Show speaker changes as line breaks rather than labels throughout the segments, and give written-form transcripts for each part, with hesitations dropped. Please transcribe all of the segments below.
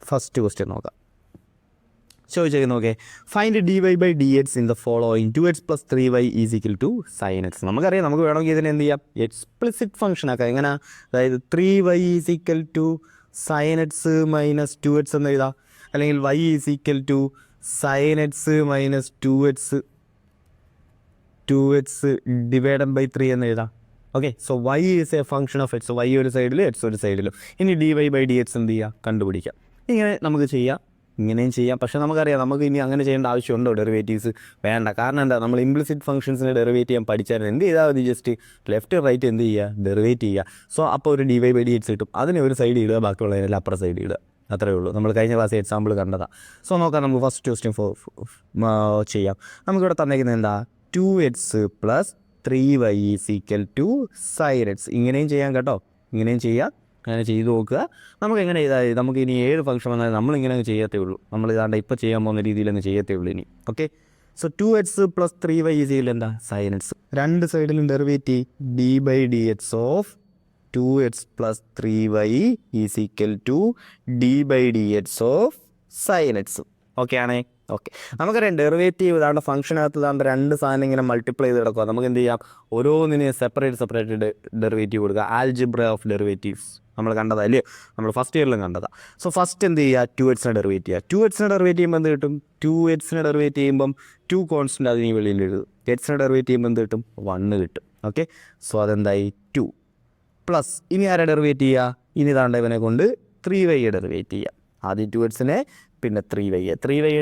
First question നോക്കാം. ചോദിച്ചേക്ക് നോക്കേ, find dy/dx in the following 2x + 3y is equal to sin x. നമുക്കറിയാം, നമുക്ക് വേണമെങ്കിൽ ഇതിനെ എന്ത് ചെയ്യാം, എക്സ്പ്ലിസിറ്റ് ഫംഗ്ഷൻ ആക്കാം. എങ്ങനെ? അതായത് 3y is equal to sin x minus 2x എന്ന് എഴുതാം, അല്ലെങ്കിൽ y is equal to sin x minus 2x divided by 3 എന്ന് എഴുതാം. Okay, so y is a function of X, y ഒരു സൈഡിലും എക്സ് ഒരു സൈഡിലും. ഇനി dy/dx എന്ത് ചെയ്യുക, കണ്ടുപിടിക്കാം. ഇങ്ങനെ നമുക്ക് ചെയ്യാം, ഇങ്ങനെയും ചെയ്യാം. പക്ഷേ നമുക്കറിയാം, നമുക്ക് ഇനി അങ്ങനെ ചെയ്യേണ്ട ആവശ്യമുണ്ടോ? ഡെറിവേറ്റീവ്സ് വേണ്ട. കാരണം എന്താ, നമ്മൾ ഇംപ്ലിസിറ്റ് ഫംഗ്ഷൻസിനെ ഡെറിവേറ്റ് ചെയ്യാൻ പഠിച്ചായിരുന്നു. എന്ത് ചെയ്താൽ മതി, ജസ്റ്റ് ലെഫ്റ്റ് റൈറ്റ് എന്ത് ചെയ്യുക, ഡെറിവേറ്റ് ചെയ്യുക. സോ അപ്പോൾ ഒരു dy/dx കിട്ടും. അതിനെ ഒരു സൈഡ് ഇടുക, ബാക്കിയുള്ളതിനെല്ലാം അപ്പുറ സൈഡ് ഇടുക. അത്രയേ ഉള്ളൂ. നമ്മൾ കഴിഞ്ഞ ക്ലാസ്സിൽ എക്സാമ്പിൾ കണ്ടതാണ്. സോ നോക്കാം, നമുക്ക് ഫസ്റ്റ് ക്വസ്റ്റ്യൻ ചെയ്യാം. നമുക്കിവിടെ തന്നേക്കുന്നത് എന്താ, 2x + 3y is equal to sin x. ഇങ്ങനെയും ചെയ്യാം കേട്ടോ, ഇങ്ങനെയും ചെയ്യാം. അങ്ങനെ ചെയ്ത് നോക്കുക. നമുക്ക് എങ്ങനെ ചെയ്താൽ നമുക്ക് ഇനി ഏത് ഫംഗ്ഷൻ വന്നാലും നമ്മളിങ്ങനെ ചെയ്യത്തേ ഉള്ളൂ. നമ്മൾ ഇതാണ്ട് ഇപ്പോൾ ചെയ്യാൻ പോകുന്ന രീതിയിലങ്ങ് ചെയ്യത്തേ ഉള്ളൂ ഇനി. Okay, so 2x + 3y is equal എന്താ, sin x. രണ്ട് സൈഡിലും derivate d/dx of 2x + 3y is equal to d/dx of sin x. Okay ആണേ? ഓക്കെ, നമുക്കറിയാം ഡെറിവേറ്റീവ് ഇതാണ്ട് ഫംഗ്ഷനകത്ത് ഇതാണ്ട് രണ്ട് സാധനം ഇങ്ങനെ മൾട്ടിപ്ലൈ ചെയ്ത് കിടക്കുക. നമുക്ക് എന്ത് ചെയ്യാം, ഓരോന്നിനെ സെപ്പറേറ്റ് ഡെറിവേറ്റീവ് കൊടുക്കുക. ആൽജിബ്ര ഓഫ് ഡെറിവേറ്റീവ്സ് നമ്മൾ കണ്ടതല്ലേ, നമ്മൾ ഫസ്റ്റ് ഇയറിലും കണ്ടതാണ്. സോ ഫസ്റ്റ് എന്ത് ചെയ്യുക, 2x ഡെറിവേറ്റ് ചെയ്യുക. 2x ഡെറിവേറ്റ് ചെയ്യുമ്പോൾ എന്ത് കിട്ടും, 2x ഡെറിവേറ്റ് ചെയ്യുമ്പം 2 കോൺസ്റ്റൻ്റ് അതിന് വെളിയിൽ എഴുതും. x ഡെറിവേറ്റ് ചെയ്യുമ്പോൾ എന്ത് കിട്ടും, 1 കിട്ടും. ഓക്കെ, സോ അതെന്തായി 2 പ്ലസ് ഇനി ആരെ ഡെറിവേറ്റ് ചെയ്യുക, ഇനി താണ്ട ഇവനെ കൊണ്ട് 3y ഡെറിവേറ്റ് ചെയ്യുക. ആദ്യം 2xനെ പിന്നെ 3y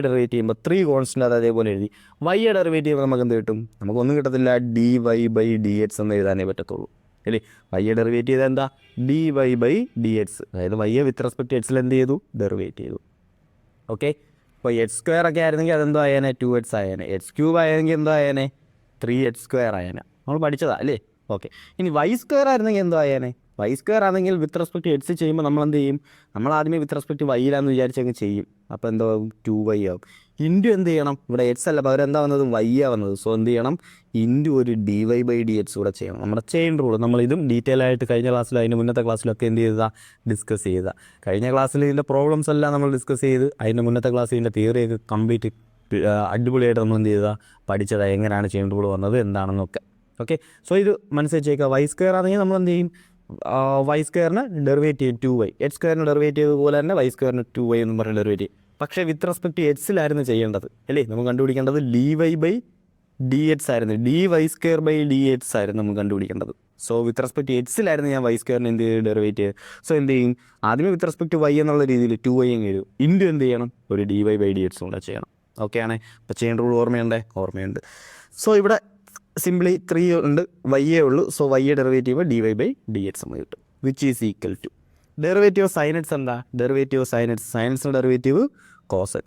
ഡെറിവേറ്റ് ചെയ്യുമ്പോൾ 3 കോൺസ്റ്റൻ്റ് അത് അതേപോലെ എഴുതി. y ഡെറിവേറ്റ് ചെയ്യുമ്പോൾ നമുക്ക് എന്ത് കിട്ടും, നമുക്കൊന്നും കിട്ടത്തില്ല, dy/dx എന്ന് എഴുതാനേ പറ്റത്തുള്ളൂ അല്ലേ. y ഡെറിവേറ്റ് ചെയ്താൽ എന്താ, dy/dx. അതായത് y വിത്ത് റെസ്പെക്ട് എക്സിൽ എന്ത് ചെയ്തു, ഡെറിവേറ്റ് ചെയ്തു. ഓക്കെ, ഇപ്പോൾ x² ഒക്കെ ആയിരുന്നെങ്കിൽ അതെന്തോ ആയേനെ, 2x ആയേനെ. x³ ആയെങ്കിൽ എന്തോ ആയേനെ, 3x² ആയേനെ. നമ്മൾ പഠിച്ചതാ അല്ലേ. ഓക്കെ, ഇനി y² ആയിരുന്നെങ്കിൽ എന്തോ ആയേനെ, y² ആണെങ്കിൽ വിത്ത് റെസ്പെക്ട് എക്സ് ചെയ്യുമ്പോൾ നമ്മൾ എന്ത് ചെയ്യും, നമ്മൾ ആദ്യമേ വിത്ത് റെസ്പെക്ട് വൈയിലാന്ന് വിചാരിച്ചങ്ങ് ചെയ്യും. അപ്പോൾ എന്തോ 2y ആവും. ഇൻറ്റു എന്ത് ചെയ്യണം, ഇവിടെ എക്സ് അല്ല പകരം എന്താ വന്നത്, y ആ വന്നത്. സോ എന്ത് ചെയ്യണം, ഇൻറ്റു ഒരു dy/dx കൂടെ ചെയ്യണം. നമ്മുടെ ചെയിൻ റൂൾ നമ്മളിതും ഡീറ്റെയിൽ ആയിട്ട് കഴിഞ്ഞ ക്ലാസ്സിലും അതിൻ്റെ മുന്നത്തെ ക്ലാസ്സിലൊക്കെ എന്ത് ചെയ്താൽ ഡിസ്കസ് ചെയ്താൽ. കഴിഞ്ഞ ക്ലാസ്സിൽ ഇതിൻ്റെ പ്രോബ്ലംസ് എല്ലാം നമ്മൾ ഡിസ്കസ് ചെയ്ത് അതിൻ്റെ മുന്നത്തെ ക്ലാസ്സിൽ ഇതിൻ്റെ തിയറിയൊക്കെ കംപ്ലീറ്റ് അടിപൊളിയായിട്ട് നമ്മൾ എന്ത് ചെയ്താൽ പഠിച്ചതാണ്, എങ്ങനെയാണ് ചെയിൻ റൂൾ വന്നത് എന്താണെന്നൊക്കെ. ഓക്കെ, സോ ഇത് മനസ്സിലാക്കുക. y² ആണെങ്കിൽ നമ്മൾ എന്ത് ചെയ്യും, y² ഡെറിവേറ്റ് ചെയ്യും 2y, x² ഡെറിവേറ്റ് ചെയ്തതുപോലെ തന്നെ y² 2y എന്ന് പറഞ്ഞ് ഡെറിവേറ്റ് ചെയ്യും. പക്ഷേ വിത്ത് റെസ്പെക്ട് എക്സിലായിരുന്നു ചെയ്യേണ്ടത് അല്ലേ. നമുക്ക് കണ്ടുപിടിക്കേണ്ടത് dy/dx ആയിരുന്നു, dy²/dx ആയിരുന്നു നമുക്ക് കണ്ടുപിടിക്കേണ്ടത്. സോ വിത്ത് റെസ്പെക്ട് എക്സിലായിരുന്നു ഞാൻ y² എന്ത് ചെയ്ത് ഡെറിവേറ്റ് ചെയ്ത്. സോ എന്ത് ചെയ്യും, ആദ്യമേ വിത്ത് റെസ്പെക്ട് y എന്നുള്ള രീതിയിൽ 2y അങ്ങ് എഴുതും. ഇൻറ്റു എന്ത് ചെയ്യണം, ഒരു dy/dx കൂടെ ചെയ്യണം. ഓക്കെ ആണേ. അപ്പോൾ ചെയിൻ റൂൾ ഓർമ്മയുണ്ട്. സോ ഇവിടെ സിംപ്ലി 3 ഉണ്ട്, y ഉള്ളൂ. സോ y ഡെറിവേറ്റ് ചെയ്യുമ്പോൾ dy/dx എന്ന് കിട്ടും, which is equal to derivative of sin x എന്താ, derivative of sin x derivative cos x.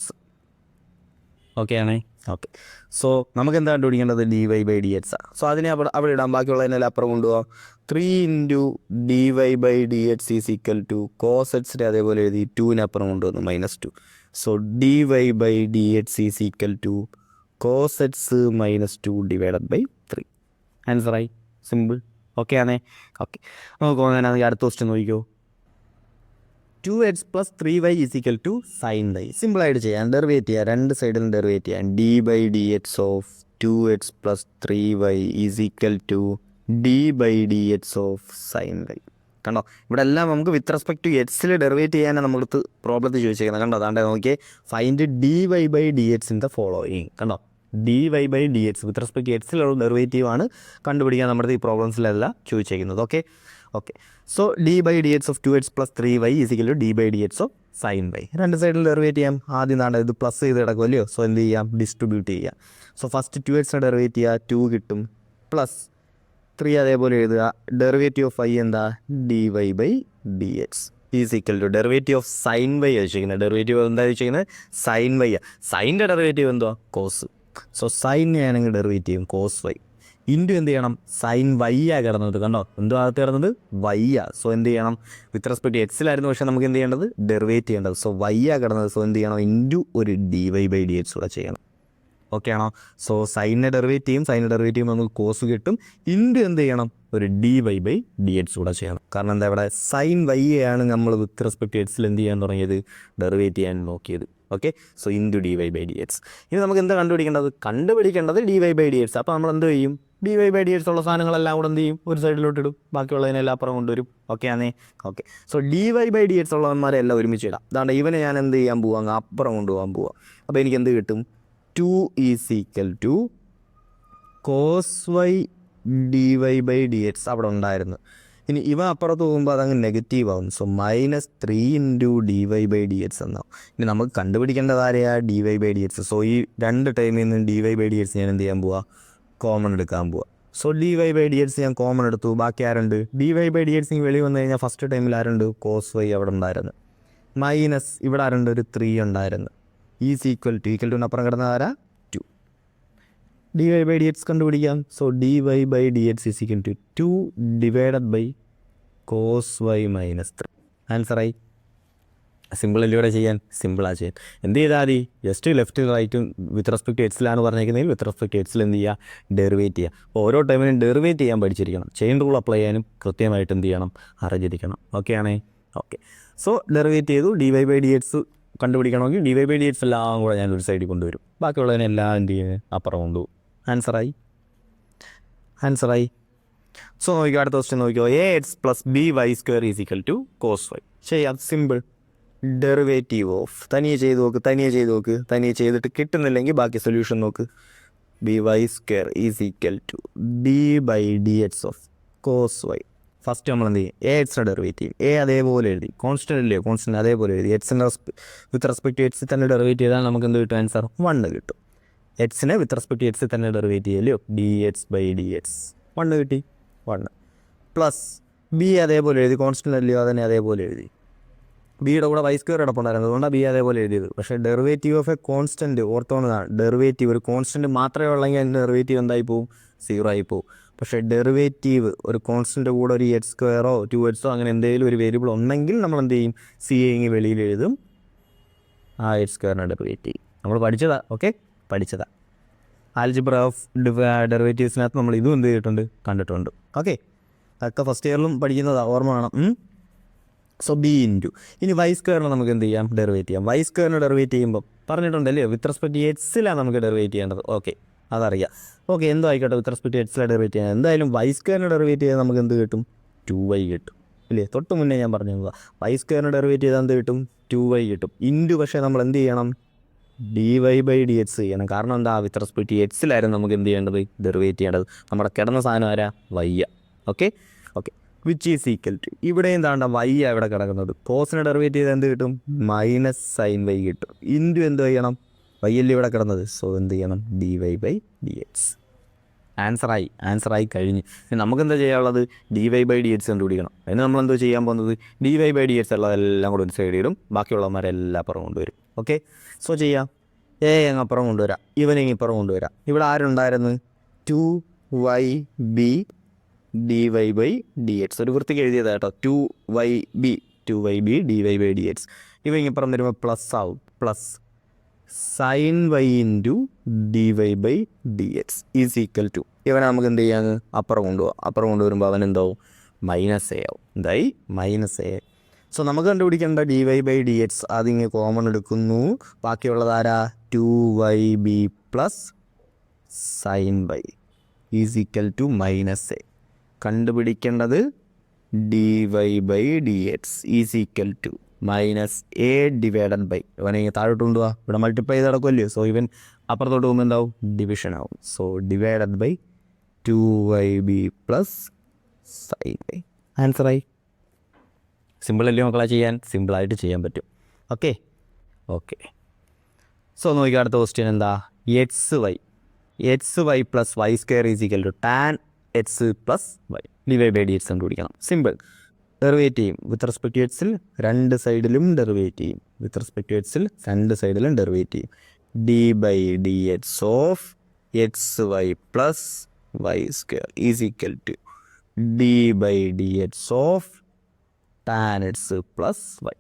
Okay ആണേ. ഓക്കെ, സോ നമുക്ക് എന്താ കണ്ടുപിടിക്കേണ്ടത്, dy/dx. സോ അതിനെ അവിടെ ഇടാം, ബാക്കിയുള്ളതിനെല്ലാം അപ്പുറം കൊണ്ടുപോകാം. 3 dy/dx is equal to cos x അതേപോലെ എഴുതി, 2നെ അപ്പുറം കൊണ്ടുവന്നു -2. So dy/dx is equal to cos x -2 divided by 3. ആൻസറായി, സിമ്പിൾ. ഓക്കെ ആണേ. ഓക്കെ, നമുക്ക് പോകുന്നതിനാണെങ്കിൽ അടുത്ത ക്വസ്റ്റ്യൻ നോക്കിക്കോ. 2x + 3y is equal to sin y. സിമ്പിളായിട്ട് ചെയ്യാം, ഡെറിവേറ്റ് ചെയ്യാം, രണ്ട് സൈഡിലും ഡെറിവേറ്റ് ചെയ്യാം. d/dx of 2x + 3y is equal to d/dx of sin y. കണ്ടോ, ഇവിടെ എല്ലാം നമുക്ക് വിത്ത് റെസ്പെക്ട് ടു എക്സിൽ ഡെറിവേറ്റ് ചെയ്യാനാണ് നമ്മളടുത്ത് പ്രോബ്ലത്തിൽ ചോദിച്ചേക്കുന്നത്. കണ്ടോ, അതാണ്ട് നോക്കിയേ, find dy/dx in the following. കണ്ടോ, dy/dx വിത്ത് റെസ്പെക്ട് ടു എക്സിലുള്ള ഡെറിവേറ്റീവ് ആണ് കണ്ടുപിടിക്കാൻ നമ്മുടെ ഈ പ്രോബ്ലംസിലെല്ലാം ചോദിച്ചേക്കുന്നത്. Okay, so d/dx of 2x + 3y is equal to d/dx of sin y. രണ്ട് സൈഡിൽ ഡെറിവേറ്റ് ചെയ്യാം. ആദ്യം നാണ്ട് ഇത് പ്ലസ് ചെയ്ത് കിടക്കുമല്ലോ. സോ എന്ത് ചെയ്യാം, ഡിസ്ട്രിബ്യൂട്ട് ചെയ്യാം. സോ ഫസ്റ്റ് 2x ഡെറിവേറ്റ് ചെയ്യുക, 2 കിട്ടും, പ്ലസ് 3 അതേപോലെ എഴുതുക. ഡെറിവേറ്റീവ് ഓഫ് y എന്താ, dy/dx is equal to derivative of sin y ചോദിക്കുന്നത്. ഡെറിവേറ്റീവ് എന്താ ചോദിക്കുന്നത്, sin y. സൈൻ്റെ ഡെറിവേറ്റീവ് എന്തുവാ, കോസ്. സോ സൈൻ ആണെങ്കിൽ ഡെറിവേറ്റ് ചെയ്യും cos y. ഇൻറ്റു എന്ത് ചെയ്യണം, sin y കിടന്നത്. കണ്ടോ, എന്തോ അകത്ത് കിടന്നത് y. സോ എന്ത് ചെയ്യണം, വിത്ത് റെസ്പെക്ട് എക്സിലായിരുന്നു, പക്ഷേ നമുക്ക് എന്ത് ചെയ്യേണ്ടത്, ഡെറിവേറ്റ് ചെയ്യേണ്ടത്. സോ y കിടന്നത്. സോ എന്ത് ചെയ്യണം, ഇൻറ്റു ഒരു dy/dx കൂടെ ചെയ്യണം. ഓക്കെ ആണോ. സോ സൈനെ ഡെറിവേറ്റ് ചെയ്യും, സൈനെ ഡെറിവേറ്റ് ചെയ്യുമ്പോൾ നമുക്ക് കോസ് കിട്ടും. ഇൻറ്റു എന്ത് ചെയ്യണം, ഒരു dy/dx കൂടെ ചെയ്യണം. കാരണം എന്താ ഇവിടെ സൈൻ വൈ ആണ് നമ്മൾ വിത്ത് റെസ്പെക്ട് ടു എക്സിൽ എന്ത് ചെയ്യാൻ തുടങ്ങിയത്, ഡെറിവേറ്റ് ചെയ്യാൻ നോക്കിയത്. Okay, so into dy/dx. ഇനി നമുക്ക് എന്താ കണ്ടുപിടിക്കേണ്ടത് dy/dx. അപ്പോൾ നമ്മൾ എന്ത് ചെയ്യും, dy/dx ഉള്ള സാധനങ്ങളെല്ലാം കൂടെ എന്ത് ചെയ്യും, ഒരു സൈഡിലോട്ട് ഇടും, ബാക്കിയുള്ളതിനെല്ലാം അപ്പുറം കൊണ്ടുവരും. ഓക്കെ ആണേ. ഓക്കെ, സോ dy/dx ഉള്ളവന്മാരെ എല്ലാം ഒരുമിച്ച് ഇടാം. അതാണ് ഇവനെ ഞാൻ എന്ത് ചെയ്യാൻ പോവാം, അപ്പുറം കൊണ്ടുപോകാൻ പോവാം. അപ്പോൾ എനിക്ക് എന്ത് കിട്ടും, 2 = cos y dy/dx അവിടെ ഉണ്ടായിരുന്നു. ഇനി ഇവ അപ്പുറത്ത് പോകുമ്പോൾ അതങ്ങ് നെഗറ്റീവ് ആവും. സോ -3 × dy/dx എന്നാവും. ഇനി നമുക്ക് കണ്ടുപിടിക്കേണ്ടത് ആരെയാ, dy/dx. സോ ഈ രണ്ട് ടൈമിൽ നിന്ന് dy/dx ഞാൻ എന്ത് ചെയ്യാൻ പോവാ, കോമൺ എടുക്കാൻ പോവാ. സോ dy/dx ഞാൻ കോമൺ എടുത്തു. ബാക്കി ആരുണ്ട്, dy/dx വെളി വന്നു കഴിഞ്ഞാൽ ഫസ്റ്റ് ടൈമിൽ ആരുണ്ട്, cos y അവിടെ ഉണ്ടായിരുന്നു. മൈനസ് ഇവിടെ ആരുണ്ട്, ഒരു 3 ഉണ്ടായിരുന്നു. ഈക്വൽ ടു അപ്പുറം കിടന്ന ആരാ, 2. dy/dx കണ്ടുപിടിക്കാം. So dy/dx = 2 / cos y - 3. ആൻസറായി. സിമ്പിൾ അല്ലേ ഇവിടെ ചെയ്യാൻ, സിമ്പിളാണ് ചെയ്യാൻ. എന്ത് ചെയ്താൽ മതി, ജസ്റ്റ് ലെഫ്റ്റ് റൈറ്റും വിത്ത് റെസ്പെക്ട് ടു എക്സിലാണ് പറഞ്ഞിരിക്കുന്നതിൽ വിത്ത് റെസ്പെക്ട് ടു എക്സിൽ എന്ത് ചെയ്യുക, ഡെറിവേറ്റ് ചെയ്യുക. അപ്പോൾ ഓരോ ടൈമിനും ഡെറിവേറ്റ് ചെയ്യാൻ പഠിച്ചിരിക്കണം. ചെയിൻ റൂൾ അപ്ലൈ ചെയ്യാനും കൃത്യമായിട്ട് എന്ത് ചെയ്യണം, അറിഞ്ഞിരിക്കണം. ഓക്കെ ആണേ. ഓക്കെ, സോ ഡെറിവേറ്റ് ചെയ്തു. dy/dx കണ്ടുപിടിക്കണമെങ്കിൽ dy/dx എല്ലാം കൂടെ ഞാൻ ഒരു സൈഡിൽ കൊണ്ടുവരും, ബാക്കിയുള്ളതിനെല്ലാം എന്ത് ചെയ്യുന്നത്, അപ്പുറം കൊണ്ടുപോകും. ആൻസറായി. സോ നോക്കിയോ, അടുത്ത ക്വസ്റ്റ്യൻ നോക്കിയോ, ax + by² = cos y. ചെയ്യാം, സിമ്പിൾ. ഡെറിവേറ്റീവ് ഓഫ് തനിയെ ചെയ്ത് നോക്ക്. തനിയെ ചെയ്തിട്ട് കിട്ടുന്നില്ലെങ്കിൽ ബാക്കി സൊല്യൂഷൻ നോക്ക്. by² = d/dx of cos y. First നമ്മൾ എന്ത് ചെയ്യും, എക്സിൻ്റെ ഡെറിവേറ്റീവ് അതേപോലെ എഴുതി, കോൺസ്റ്റൻ്റ് അതേപോലെ എഴുതി. എക്സിൻ്റെ വിത്ത് റെസ്പെക്ട് ടു എക്സിൽ തന്നെ ഡെറിവേറ്റ് ചെയ്താൽ നമുക്ക് എന്ത് കിട്ടും, ആൻസർ 1 കിട്ടും. എക്സിനെ വിത്ത് റെസ്പെക്ട് ടു എക്സിൽ തന്നെ ഡെറിവേറ്റ് ചെയ്യല്ലോ, dx/dx 1 കിട്ടി. 1 പ്ലസ് ബി അതേപോലെ എഴുതി, കോൺസ്റ്റൻ്റ് അല്ലയോ, അതിനെ അതേപോലെ എഴുതി. ബിയുടെ കൂടെ y² കിടപ്പുണ്ടായിരുന്നു, അതുകൊണ്ടാണ് ബി അതേപോലെ എഴുതിയത്. പക്ഷേ ഡെറിവേറ്റീവ് ഓഫ് എ കോൺസ്റ്റൻറ്റ് ഓർത്തോണതാണ്. ഡെറിവേറ്റീവ് ഒരു കോൺസ്റ്റൻറ്റ് മാത്രമേ ഉള്ളെങ്കിൽ അതിൻ്റെ ഡെറിവേറ്റീവ് എന്തായി പോവും, 0 ആയി പോവും. പക്ഷേ ഡെറിവേറ്റീവ് ഒരു കോൺസ്റ്റൻറ്റ് കൂടെ ഒരു x² 2x അങ്ങനെ എന്തെങ്കിലും ഒരു വേരിയബിൾ ഉണ്ടെങ്കിൽ നമ്മൾ എന്ത് ചെയ്യും, c വെളിയിൽ എഴുതും, ആ x² ഡെറിവേറ്റീവ്. നമ്മൾ പഠിച്ചതാണ്. ഓക്കെ, പഠിച്ചതാണ്. ആൽജിബ്ര ഓഫ് ഡെറിവേറ്റീവ്സിനകത്ത് നമ്മൾ ഇതും എന്ത് ചെയ്തിട്ടുണ്ട്, കണ്ടിട്ടുണ്ട്. ഓക്കെ, അതൊക്കെ ഫസ്റ്റ് ഇയറിലും പഠിക്കുന്നതാണ്, ഓർമ്മ വേണം. സോ b ഇൻറ്റു ഇനി y² നമുക്ക് എന്ത് ചെയ്യാം, ഡെറിവേറ്റ് ചെയ്യാം. y² ഡെറിവേറ്റ് ചെയ്യുമ്പോൾ പറഞ്ഞിട്ടുണ്ടല്ലേ, വിത്ത് റെസ്പെക്ട് ടു എക്സിലാണ് നമുക്ക് ഡെറിവേറ്റ് ചെയ്യേണ്ടത്. ഓക്കെ, അതറിയാം. ഓക്കെ, എന്തോ ആയിക്കോട്ടെ, വിത്ത് റെസ്പെക്ട് ടു എക്സിലാണ് ഡെറിവേറ്റ് ചെയ്യാൻ. എന്തായാലും y² ഡെറിവേറ്റ് ചെയ്താൽ നമുക്ക് എന്ത് കിട്ടും, 2y കിട്ടും. ഇല്ലേ, തൊട്ട് മുന്നേ ഞാൻ പറഞ്ഞതാണ്, y² ഡെറിവേറ്റ് ചെയ്താൽ എന്ത് കിട്ടും, 2y കിട്ടും. ഇൻറ്റു പക്ഷേ നമ്മൾ എന്ത് ചെയ്യണം, dy/dx ചെയ്യണം. കാരണം എന്താ, വിത്ത് റെസ്പെക്ട് ടു എക്സിലായിരുന്നു നമുക്ക് എന്ത് ചെയ്യേണ്ടത്, ഡെറിവേറ്റ് ചെയ്യേണ്ടത്. നമ്മുടെ കിടന്ന സാധനം ആരാ, y. Okay, which is equal to ഇവിടെ എന്താണ്ട y ഇവിടെ കിടക്കുന്നത്. കോസിനെ ഡെറിവേറ്റ് ചെയ്താൽ എന്ത് കിട്ടും, -sin y കിട്ടും. ഇൻറ്റു എന്ത് ചെയ്യണം, y അല്ലേ ഇവിടെ കിടന്നത്. സോ എന്ത് ചെയ്യണം, dy/dx. ആൻസറായി കഴിഞ്ഞ്. നമുക്കെന്താ ചെയ്യാനുള്ളത്, dy/dx കണ്ടുപിടിക്കണം. അതിന് നമ്മളെന്തോ ചെയ്യാൻ പോകുന്നത്, dy/dx ഉള്ളതെല്ലാം കൂടെ ഒരു സൈഡ് ഇടും, ബാക്കിയുള്ളവന്മാരെല്ലാം അപ്പുറം കൊണ്ടുവരും. ഓക്കെ, സോ ചെയ്യാം. അങ്ങ് അപ്പുറം കൊണ്ടുവരാം, ഇവനെങ്കിൽ ഇപ്പുറം കൊണ്ടുവരാം. ഇവിടെ ആരുണ്ടായിരുന്നു, 2yb dy/dx. ഒരു വൃത്തിക്ക് എഴുതിയതാണ് കേട്ടോ, 2yb dy/dx. ഇവ ഇപ്പുറം വരുമ്പോൾ പ്ലസ് ആവും, plus sin y × dy/dx is equal to ഇവനെ നമുക്ക് എന്ത് ചെയ്യാൻ, അപ്പുറം കൊണ്ടുപോകാം. അപ്പുറം കൊണ്ടുവരുമ്പോൾ അവൻ എന്താവും, -a ആവും. എന്തായി, -a. സോ നമുക്ക് കണ്ടുപിടിക്കേണ്ട dy/dx അതിങ്ങനെ കോമൺ എടുക്കുന്നു. ബാക്കിയുള്ളത് ആരാ, 2yb + sin y is equal to -a. കണ്ടുപിടിക്കേണ്ടത് dy/dx is equal to -a/, ഇവനെ താഴോട്ട് കൊണ്ടുപോവാ, ഇവിടെ മൾട്ടിപ്ലൈ ചെയ്ത് നടക്കുമല്ലോ. സോ ഇവൻ അപ്പുറത്തോട്ട് പോകുമ്പോൾ എന്താവും, ഡിവിഷൻ ആവും. So /2yb + sin y. ആൻസറായി. സിമ്പിൾ അല്ലേ മക്കളെ ചെയ്യാൻ, സിമ്പിളായിട്ട് ചെയ്യാൻ പറ്റും. ഓക്കെ, സോ നോക്കി അടുത്ത ക്വസ്റ്റ്യൻ എന്താ, xy + y² = tan x + y dy/dx കണ്ടുപിടിക്കണം. സിമ്പിൾ. ഡെറിവേറ്റ് ചെയ്യും വിത്ത് റെസ്പെക്ട് ടു എക്സിൽ, രണ്ട് സൈഡിലും ഡെറിവേറ്റ് ചെയ്യും. വിത്ത് റെസ്പെക്ട് ടു എക്സിൽ രണ്ട് സൈഡിലും ഡെറിവേറ്റ് ചെയ്യും. d/dx of xy + y² is equal to d/dx of tan x + y.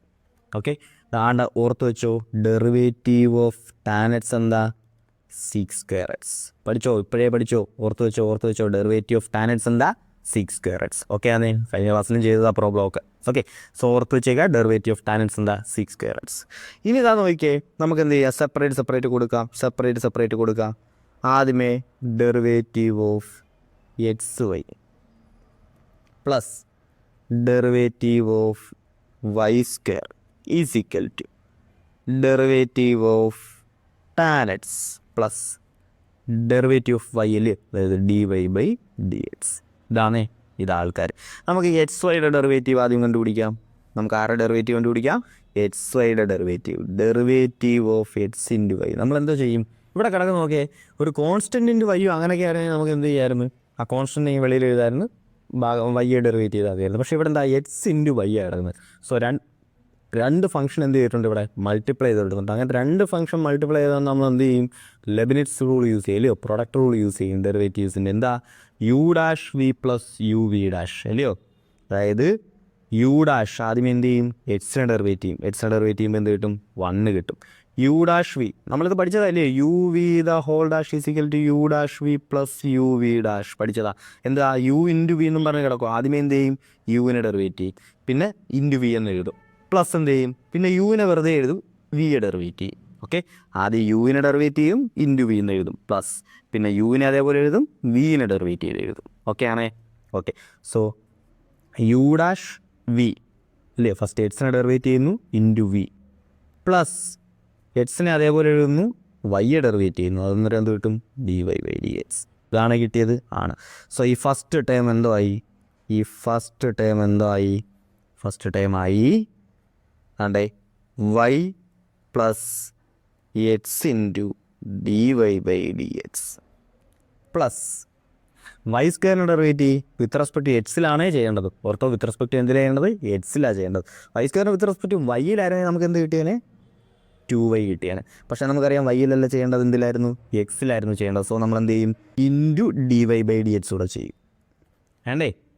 Okay, അതാണ്ട് ഓർത്ത് വെച്ചോ, ഡെറിവേറ്റീവ് ഓഫ് tan x എന്താ, sec²x. പഠിച്ചോ, ഇപ്പോഴേ പഠിച്ചോ, ഓർത്ത് വെച്ചോ. ഡെറിവേറ്റീവ് ഓഫ് tan x എന്താ, 6 square x. ഓക്കെ ആണ്, കഴിഞ്ഞ ക്ലാസ്സിലും ചെയ്തത് ആ പ്രോബ്ലം ഒക്കെ. ഓക്കെ, സോ ഓർത്ത് വെച്ചേക്കുക ഡെറിവേറ്റീവ് ഓഫ് ടാൻ എന്താ 6 square x. ഇനി ഇതാ നോക്കിയേ, നമുക്ക് എന്ത് ചെയ്യാം, സെപ്പറേറ്റ് കൊടുക്കാം. ആദ്യമേ derivative of x y plus derivative of y square is equal to derivative of tan x plus derivative of വൈയിൽ, അതായത് dy/dx. ഇത് ആൾക്കാർ. നമുക്ക് എക്സ് വൈയുടെ ഡെറിവേറ്റീവ് ആദ്യം കണ്ടുപിടിക്കാം. നമുക്ക് ആരുടെ ഡെറിവേറ്റീവ് കണ്ടുപിടിക്കാം? എക്സ് വൈയുടെ derivative of x into y. നമ്മളെന്തോ ചെയ്യും, ഇവിടെ കിടക്കുന്ന നോക്കിയേ, ഒരു കോൺസ്റ്റൻറ്റിൻ്റെ വൈയോ അങ്ങനെയൊക്കെ ആയിരുന്നെങ്കിൽ നമുക്ക് എന്ത് ചെയ്യാമായിരുന്നു, ആ കോൺസ്റ്റൻറ്റ് വെളിയിൽ എഴുതായിരുന്നു, വൈയെ ഡെറിവേറ്റ് ചെയ്താൽ മതിയായിരുന്നു. പക്ഷേ ഇവിടെ എന്താ, എക്സ് ഇൻറ്റു വൈ ആയിരുന്നു. സോ രണ്ട് ഫംഗ്ഷൻ എന്ത് ചെയ്തിട്ടുണ്ട്, ഇവിടെ മൾട്ടിപ്ലൈ ചെയ്തിട്ടുണ്ട്. അങ്ങനെ രണ്ട് ഫംഗ്ഷൻ മൾട്ടിപ്ലൈ ചെയ്താൽ നമ്മൾ എന്ത് ചെയ്യും, ലെബനിറ്റ്സ് റൂൾ യൂസ് ചെയ്യും അല്ലയോ, പ്രൊഡക്റ്റ് റൂൾ യൂസ് ചെയ്യും ഡെറിവേറ്റീവ്സിൻ്റെ. എന്താ, u'(v പ്ലസ് uv', അല്ലയോ. അതായത് u' ആദ്യം എന്ത് ചെയ്യും, എക്സിനെ ഡെറിവേറ്റ് ചെയ്യുമ്പോൾ എന്ത് കിട്ടും, 1 കിട്ടും. u'(v) നമ്മളിത് പഠിച്ചതല്ലേ, u(v) പ്ലസ് uv' പഠിച്ചതാ. എന്താ, u ഇൻറ്റു വി എന്നും പറഞ്ഞ് കിടക്കും. ആദ്യമേ എന്ത് ചെയ്യും, യുവിനെ ഡെറിവേറ്റ് ചെയ്യും, പിന്നെ ഇൻറ്റു വി എന്ന് എഴുതും, പ്ലസ് എന്ത് ചെയ്യും, പിന്നെ യുവിനെ വെറുതെ എഴുതും, വിയെ ഡെറിവേറ്റ് ചെയ്യും. ഓക്കെ, ആദ്യം യുവിനെ ഡെറിവേറ്റ് ചെയ്യും, ഇൻറ്റു വി എന്ന് എഴുതും, പ്ലസ് പിന്നെ യുവിനെ അതേപോലെ എഴുതും, വിനെ ഡെറിവേറ്റ് ചെയ്ത് എഴുതും. ഓക്കെ ആണേ. ഓക്കെ, സോ u'(v) അല്ലേ, ഫസ്റ്റ് എക്സിനെ ഡെറിവേറ്റ് ചെയ്യുന്നു, ഇൻറ്റു വി, പ്ലസ് എക്സിനെ അതേപോലെ എഴുതുന്നു, വൈയെ ഡെറിവേറ്റ് ചെയ്യുന്നു, അതൊന്നര എന്ത് കിട്ടും, dy/dx. ഇതാണ് കിട്ടിയത്, ആണ്. സോ ഈ ഫസ്റ്റ് ടേം എന്തോ ആയി, ആണ്ടേ y plus x into dy/dx plus y സ്ക്വയറിന് ഡെറിവേറ്റ് വിത്ത് റെസ്പെക്ട് ടു എക്സിലാണേ ചെയ്യേണ്ടത്. ഓർത്തോ, വിത്ത് റെസ്പെക്ട് ടു എന്തിലാണ് ചെയ്യേണ്ടത്, എക്സിലാണ് ചെയ്യേണ്ടത്. വൈ സ്ക്വയറിന് വിത്ത് റെസ്പെക്ട് ടു വൈയിലായിരുന്നെങ്കിൽ നമുക്ക് എന്ത് കിട്ടിയേനെ, 2y കിട്ടിയാണ്. പക്ഷേ നമുക്കറിയാം വൈയിലല്ല ചെയ്യേണ്ടത്, എന്തിലായിരുന്നു, എക്സിലായിരുന്നു ചെയ്യേണ്ടത്. സോ നമ്മൾ എന്ത് ചെയ്യും, ഇൻറ്റു dy/dx കൂടെ ചെയ്യും.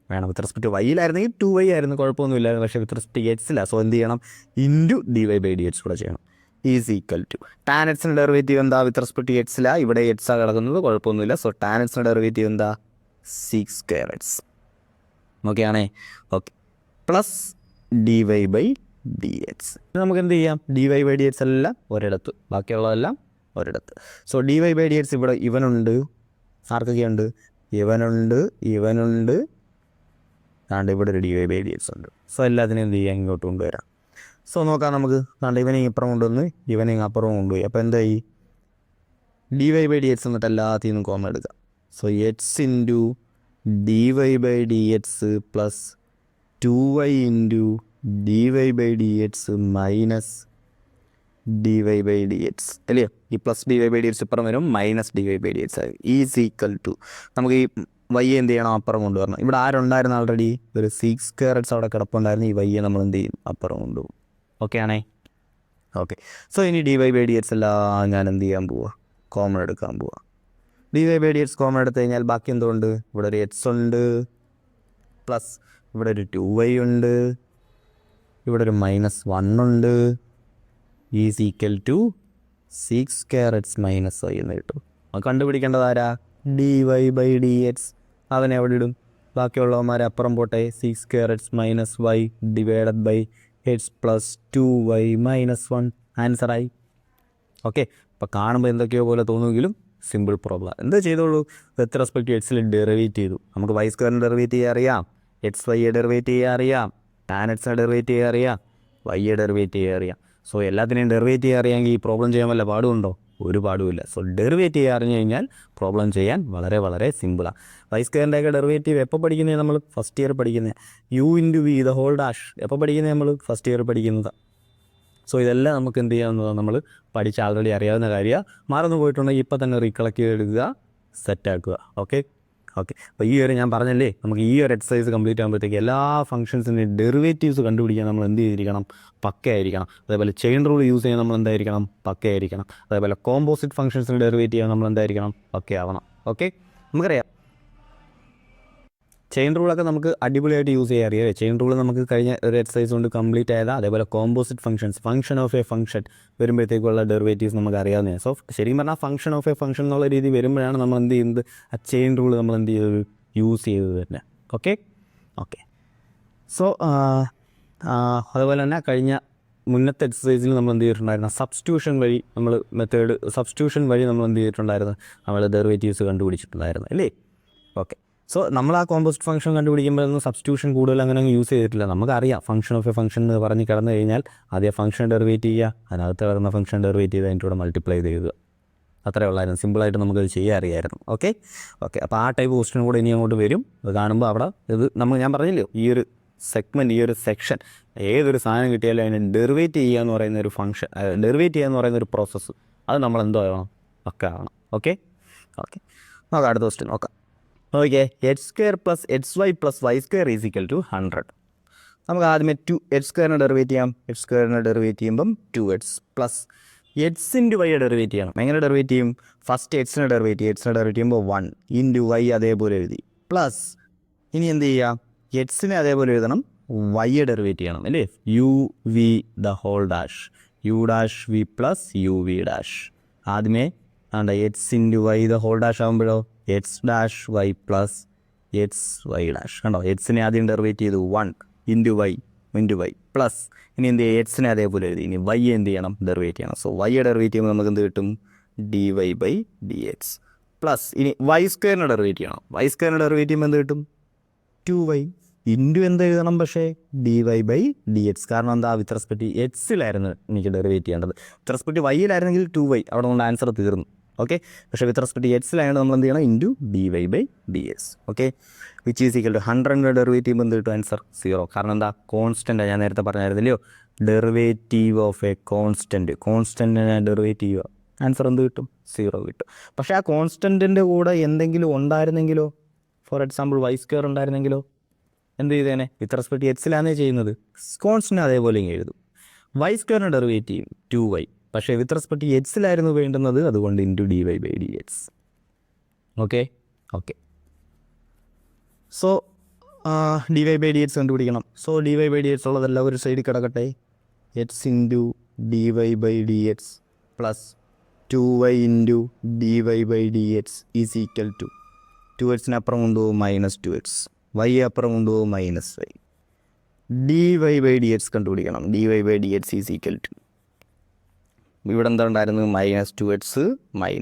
വേണം വിത്ത് റെസ്പെക്ട് ടു വൈയിലായിരുന്നെങ്കിൽ 2y ആയിരുന്നു, കുഴപ്പമൊന്നുമില്ലായിരുന്നു. പക്ഷേ വിത്ത് റെസ്പെക്ട് ടു എക്സിലാണ്, സോ എന്ത് ചെയ്യണം, ഇൻറ്റു dy/dx കൂടെ ചെയ്യണം. ഈസ് ഈക്വൽ ടു ടാൻ എക്സിൻ്റെ ഡെറിവേറ്റീവ് എന്താ, വിത്ത് റെസ്പെക്ട് ടു എക്സിലാണ്, ഇവിടെ എക്സാണ് കിടക്കുന്നത്, കുഴപ്പമൊന്നുമില്ല. സോ ടാൻ എക്സിൻ്റെ ഡെറിവേറ്റീവ് എന്താ, 6 square x. ഓക്കെ ആണേ. Okay, plus dy/dx. നമുക്ക് എന്ത് ചെയ്യാം, dy/dx എല്ലാം ഒരിടത്ത്, ബാക്കിയുള്ളതെല്ലാം ഒരിടത്ത്. സോ dy/dx ഇവിടെ ഇവനുണ്ട്, ആർക്കൊക്കെയുണ്ട്, ഇവനുണ്ട്, താണ്ട് ഇവിടെ ഒരു dy/dx ഉണ്ട്. സോ എല്ലാത്തിനും എന്ത് ചെയ്യാം, ഇങ്ങോട്ട് കൊണ്ടുവരാം. സോ നോക്കാം നമുക്ക്, താണ്ട് ഇവനെ ഇപ്പുറം കൊണ്ടുവന്ന് ഇവനെ അപ്പുറം കൊണ്ടുപോയി. അപ്പോൾ എന്തായി, dy/dx എന്നിട്ട് എല്ലാത്തിൽ നിന്നും കോമൺ എടുക്കാം. So X into dy/dx plus 2y into dy/dx minus dy/dx അല്ലയോ. ഈ പ്ലസ് dy/dx ഇപ്പുറം വരും, മൈനസ് dy/dx ആയി. ഈസ് ഈക്വൽ ടു നമുക്ക് ഈ വൈ എന്ത് ചെയ്യണം, അപ്പുറം കൊണ്ടുവരണം. ഇവിടെ ആരുണ്ടായിരുന്നു, ആൾറെഡി ഒരു 6 square x അവിടെ കിടപ്പുണ്ടായിരുന്നു. ഈ വൈയെ നമ്മൾ എന്ത് ചെയ്യും, അപ്പുറം കൊണ്ടുപോകും. ഓക്കെ ആണേ. ഓക്കെ, സോ ഇനി dy/dx എല്ലാം ഞാൻ എന്ത് ചെയ്യാൻ പോവുക, കോമൺ എടുക്കാൻ പോവുക. dy/dx കോമൺ എടുത്തു കഴിഞ്ഞാൽ ബാക്കി എന്തുകൊണ്ട്, ഇവിടെ ഒരു എക്സ് ഉണ്ട്, പ്ലസ് ഇവിടെ ഒരു 2y ഉണ്ട്, ഇവിടെ ഒരു -1 ഉണ്ട്, is equal to 6 square x minus y എന്ന് കിട്ടും. അത് കണ്ടുപിടിക്കേണ്ടത് ആരാ, dy/dx. അവനെ എവിടെ ഇടും, ബാക്കിയുള്ളവന്മാരെ അപ്പുറം പോട്ടെ. 6 square x minus y divided by x plus 2y minus 1 ആൻസറായി. ഓക്കെ, അപ്പോൾ കാണുമ്പോൾ എന്തൊക്കെയോ പോലെ തോന്നുമെങ്കിലും സിമ്പിൾ പ്രോബ്ലം. എന്താ ചെയ്തോളൂ, വിത്ത് റെസ്പെക്ട് ടു എക്സിൽ ഡെറിവേറ്റ് ചെയ്തു. നമുക്ക് വൈ സ്ക്വയറിന് ഡെറിവേറ്റ് ചെയ്യാൻ അറിയാം, എക്സ് വൈയെ ഡെറിവേറ്റ് ചെയ്യാൻ അറിയാം, ടാൻ എക്സിനെ ഡെറിവേറ്റ് ചെയ്യാൻ അറിയാം, വൈയെ ഡെറിവേറ്റ് ചെയ്യാൻ അറിയാം. സോ എല്ലാത്തിനെയും ഡെറിവേറ്റ് ചെയ്യാൻ അറിയാമെങ്കിൽ ഈ പ്രോബ്ലം ചെയ്യാൻ വല്ല പാടുണ്ടോ, ഒരു പാടുമില്ല. സോ ഡെറിവേറ്റ് ചെയ്യാൻ അറിഞ്ഞു കഴിഞ്ഞാൽ പ്രോബ്ലം ചെയ്യാൻ വളരെ വളരെ സിമ്പിളാണ്. വൈ സ്ക്വയറിൻ്റെയൊക്കെ ഡെറിവേറ്റീവ് എപ്പോൾ പഠിക്കുന്നത്, നമ്മൾ ഫസ്റ്റ് ഇയർ പഠിക്കുന്നത്. u into v the whole dash എപ്പോൾ പഠിക്കുന്നത്, നമ്മൾ ഫസ്റ്റ് ഇയർ പഠിക്കുന്നതാണ്. സോ ഇതെല്ലാം നമുക്ക് എന്ത് ചെയ്യാവുന്നതാണ്, നമ്മൾ പഠിച്ച് ആൾറെഡി അറിയാവുന്ന കാര്യമാണ്. മറന്നു പോയിട്ടുണ്ടെങ്കിൽ ഇപ്പോൾ തന്നെ റീകളക്ട് ചെയ്തെടുക്കുക, സെറ്റാക്കുക. ഓക്കെ, അപ്പോൾ ഈ ഒരു ഞാൻ പറഞ്ഞല്ലേ, നമുക്ക് ഈ ഒരു എക്സസൈസ് കംപ്ലീറ്റ് ആകുമ്പോഴത്തേക്ക് എല്ലാ ഫംഗ്ഷൻസിൻ്റെ ഡെറിവേറ്റീവ്സ് കണ്ടുപിടിക്കാൻ നമ്മൾ എന്ത് ചെയ്തിരിക്കണം, പക്കയായിരിക്കണം. അതേപോലെ ചെയിൻ റൂൾ യൂസ് ചെയ്യാൻ നമ്മൾ എന്തായിരിക്കണം, പക്കയായിരിക്കണം. അതേപോലെ കോമ്പോസിറ്റ് ഫംഗ്ഷൻസിന് ഡെറിവേറ്റ് ചെയ്യാൻ നമ്മൾ എന്തായിരിക്കണം, പക്കയാവണം. ഓക്കെ, നമുക്കറിയാം ചെയിൻ റൂളൊക്കെ നമുക്ക് അടിപൊളിയായിട്ട് യൂസ് ചെയ്യാൻ അറിയാം. ചെയിൻ റൂൾ നമുക്ക് കഴിഞ്ഞ ഒരു എക്സസൈസ് കൊണ്ട് കംപ്ലീറ്റ് ആയതാണ്. അതേപോലെ composite function of a function വരുമ്പോഴത്തേക്കുള്ള ഡെറിവേറ്റീവ്സ് നമുക്ക് അറിയാവുന്നതാണ്. സോ ശരിക്കും പറഞ്ഞാൽ ഫംഗ്ഷൻ ഓഫ് എ ഫംഗ്ഷൻ എന്നുള്ള രീതി വരുമ്പോഴാണ് നമ്മൾ എന്ത് ചെയ്യുന്നത്, ആ ചെയിൻ റൂൾ നമ്മൾ എന്ത് ചെയ്തത്, യൂസ് ചെയ്തത് തന്നെ. Okay okay. സോ അതുപോലെ തന്നെ കഴിഞ്ഞ മുന്നത്തെ എക്സസൈസിൽ നമ്മൾ എന്ത് ചെയ്തിട്ടുണ്ടായിരുന്നു, സബ്സ്റ്റിറ്റ്യൂഷൻ വഴി നമ്മൾ എന്ത് ചെയ്തിട്ടുണ്ടായിരുന്നു, നമ്മൾ ഡെറിവേറ്റീവ്സ് കണ്ടുപിടിച്ചിട്ടുണ്ടായിരുന്നു അല്ലേ. ഓക്കെ. സോ നമ്മൾ ആ കോമ്പോസിറ്റ് ഫംഗ്ഷൻ കണ്ടുപിടിക്കുമ്പോഴൊന്നും സബ്സ്റ്റിറ്റ്യൂഷൻ കൂടുതൽ അങ്ങനെ യൂസ് ചെയ്തിട്ടില്ല. നമുക്കറിയാം ഫംഗ്ഷൻ ഓഫ് എ ഫംഗ്ഷൻ എന്ന് പറഞ്ഞ് കിടന്നു കഴിഞ്ഞാൽ ആദ്യം ഫംഗ്ഷൻ ഡെറിവേറ്റ് ചെയ്യുക, അതിനകത്ത് കിടന്ന ഫംഗ്ഷൻ ഡെറിവേറ്റ് ചെയ്ത് അതിൻ്റെ കൂടെ മൾട്ടിപ്ലൈ ചെയ്യുക, അത്രേ ഉള്ളായിരുന്നു. സിമ്പിളായിട്ട് നമുക്കത് ചെയ്യാൻ അറിയാമായിരുന്നു. Okay okay. അപ്പോൾ ആ ടൈപ്പ് ക്വസ്റ്റ്യൻ കൂടെ ഇനി അങ്ങോട്ട് വരും. അത് കാണുമ്പോൾ അവിടെ ഞാൻ പറഞ്ഞില്ലോ, ഈ ഒരു സെഗ്മെൻറ്റ്, ഈ ഒരു സെക്ഷൻ, ഏതൊരു സാധനം കിട്ടിയാലും അതിനെ ഡെറിവേറ്റ് ചെയ്യുക എന്ന് പറയുന്ന ഒരു ഫംഗ്ഷൻ, ഡെറിവേറ്റ് ചെയ്യുക എന്ന് പറയുന്ന ഒരു പ്രോസസ്സ്, അത് നമ്മൾ എന്തോ ആവണം, ഒക്കെ ആവണം. Okay okay. നോക്കാം അടുത്ത ക്വസ്റ്റ്യൻ നോക്കാം. ഓക്കെ. x² + xy + y² = 100. നമുക്ക് ആദ്യമേ x² ഡെറിവേറ്റ് ചെയ്യാം. x² ഡെറിവേറ്റ് ചെയ്യുമ്പം 2x plus x × y derivate ചെയ്യണം. എങ്ങനെ ഡെറിവേറ്റ് ചെയ്യും? ഫസ്റ്റ് എക്സിനെ ഡെറിവേറ്റ് ചെയ്യുമ്പോൾ 1 × y അതേപോലെ എഴുതി, പ്ലസ് ഇനി എന്ത് ചെയ്യുക, എക്സിനെ അതേപോലെ എഴുതണം, y ഡെറിവേറ്റ് ചെയ്യണം അല്ലേ. u(v) plus u(v'). ആദ്യമേ x × y ആകുമ്പോഴോ x'(y) plus xy'. കണ്ടോ, എക്സിനെ ആദ്യം ഡെറിവേറ്റ് ചെയ്തു 1 × y പ്ലസ് ഇനി എന്ത് ചെയ്യുക, എക്സിനെ അതേപോലെ എഴുതി, ഇനി y എന്ത് ചെയ്യണം, ഡെറിവേറ്റ് ചെയ്യണം. സോ y ഡെറിവേറ്റ് ചെയ്യുമ്പോൾ നമുക്ക് എന്ത് കിട്ടും, dy/dx പ്ലസ് ഇനി y² ഡെറിവേറ്റ് ചെയ്യണം. y² ഡെറിവേറ്റ് ചെയ്യുമ്പോൾ എന്ത് കിട്ടും, 2y ഇൻറ്റു എന്ത് എഴുതണം, പക്ഷേ dy/dx. കാരണം എന്താ, വിത്ത് റെസ്പെക്ട് എക്സിലായിരുന്നു എനിക്ക് ഡെറിവേറ്റ് ചെയ്യേണ്ടത്. വിത്ത് റെസ്പെക്ട് വൈയിലായിരുന്നെങ്കിൽ 2y, അവിടെ കൊണ്ട് ആൻസർ തീർന്നു. ഓക്കെ. പക്ഷേ വിത്ത് റെസ്പെക്ട് എക്സിലായതുകൊണ്ട് നമ്മൾ എന്ത് ചെയ്യണം, into dy/dx. Okay. Which is equal to 100 derivate ചെയ്യുമ്പോൾ എന്ത് കിട്ടും, ആൻസർ 0. കാരണം എന്താ, കോൺസ്റ്റൻ്റ്. ഞാൻ നേരത്തെ പറഞ്ഞായിരുന്നില്ലയോ, ഡെറിവേറ്റീവ് ഓഫ് എ കോൺസ്റ്റൻറ്റിനെ ഡെറിവേറ്റ് ചെയ്യുക, ആൻസർ എന്ത് കിട്ടും, 0 കിട്ടും. പക്ഷേ ആ കോൺസ്റ്റൻറ്റിൻ്റെ കൂടെ എന്തെങ്കിലും ഉണ്ടായിരുന്നെങ്കിലോ, ഫോർ എക്സാമ്പിൾ y² ഉണ്ടായിരുന്നെങ്കിലോ എന്ത് ചെയ്തേനെ, വിത്ത് റെസ്പെക്ട് എക്സിലാണേ ചെയ്യുന്നത്, കോൺസ്റ്റൻ്റ് അതേപോലെ ഇങ്ങനെ എഴുതും. y² ഡെറിവേറ്റ് ചെയ്യും 2y, പക്ഷേ വിത്ത് റെസ്പെക്ട് എക്സിലായിരുന്നു വേണ്ടുന്നത്, അതുകൊണ്ട് into dy/dx. Okay okay. So dy/dx കണ്ടുപിടിക്കണം. സോ dy/dx ഉള്ളതെല്ലാം ഒരു സൈഡിൽ കിടക്കട്ടെ. x × dy/dx plus 2y × dy/dx is equal to 2x അപ്പുറം കൊണ്ടുപോകും -2x, y അപ്പുറം കൊണ്ടുപോകും -y. dy/dx കണ്ടുപിടിക്കണം. dy/dx ഈസ് ഈക്വൽ ടു, ഇവിടെ എന്താ ഉണ്ടായിരുന്നു, -2x -y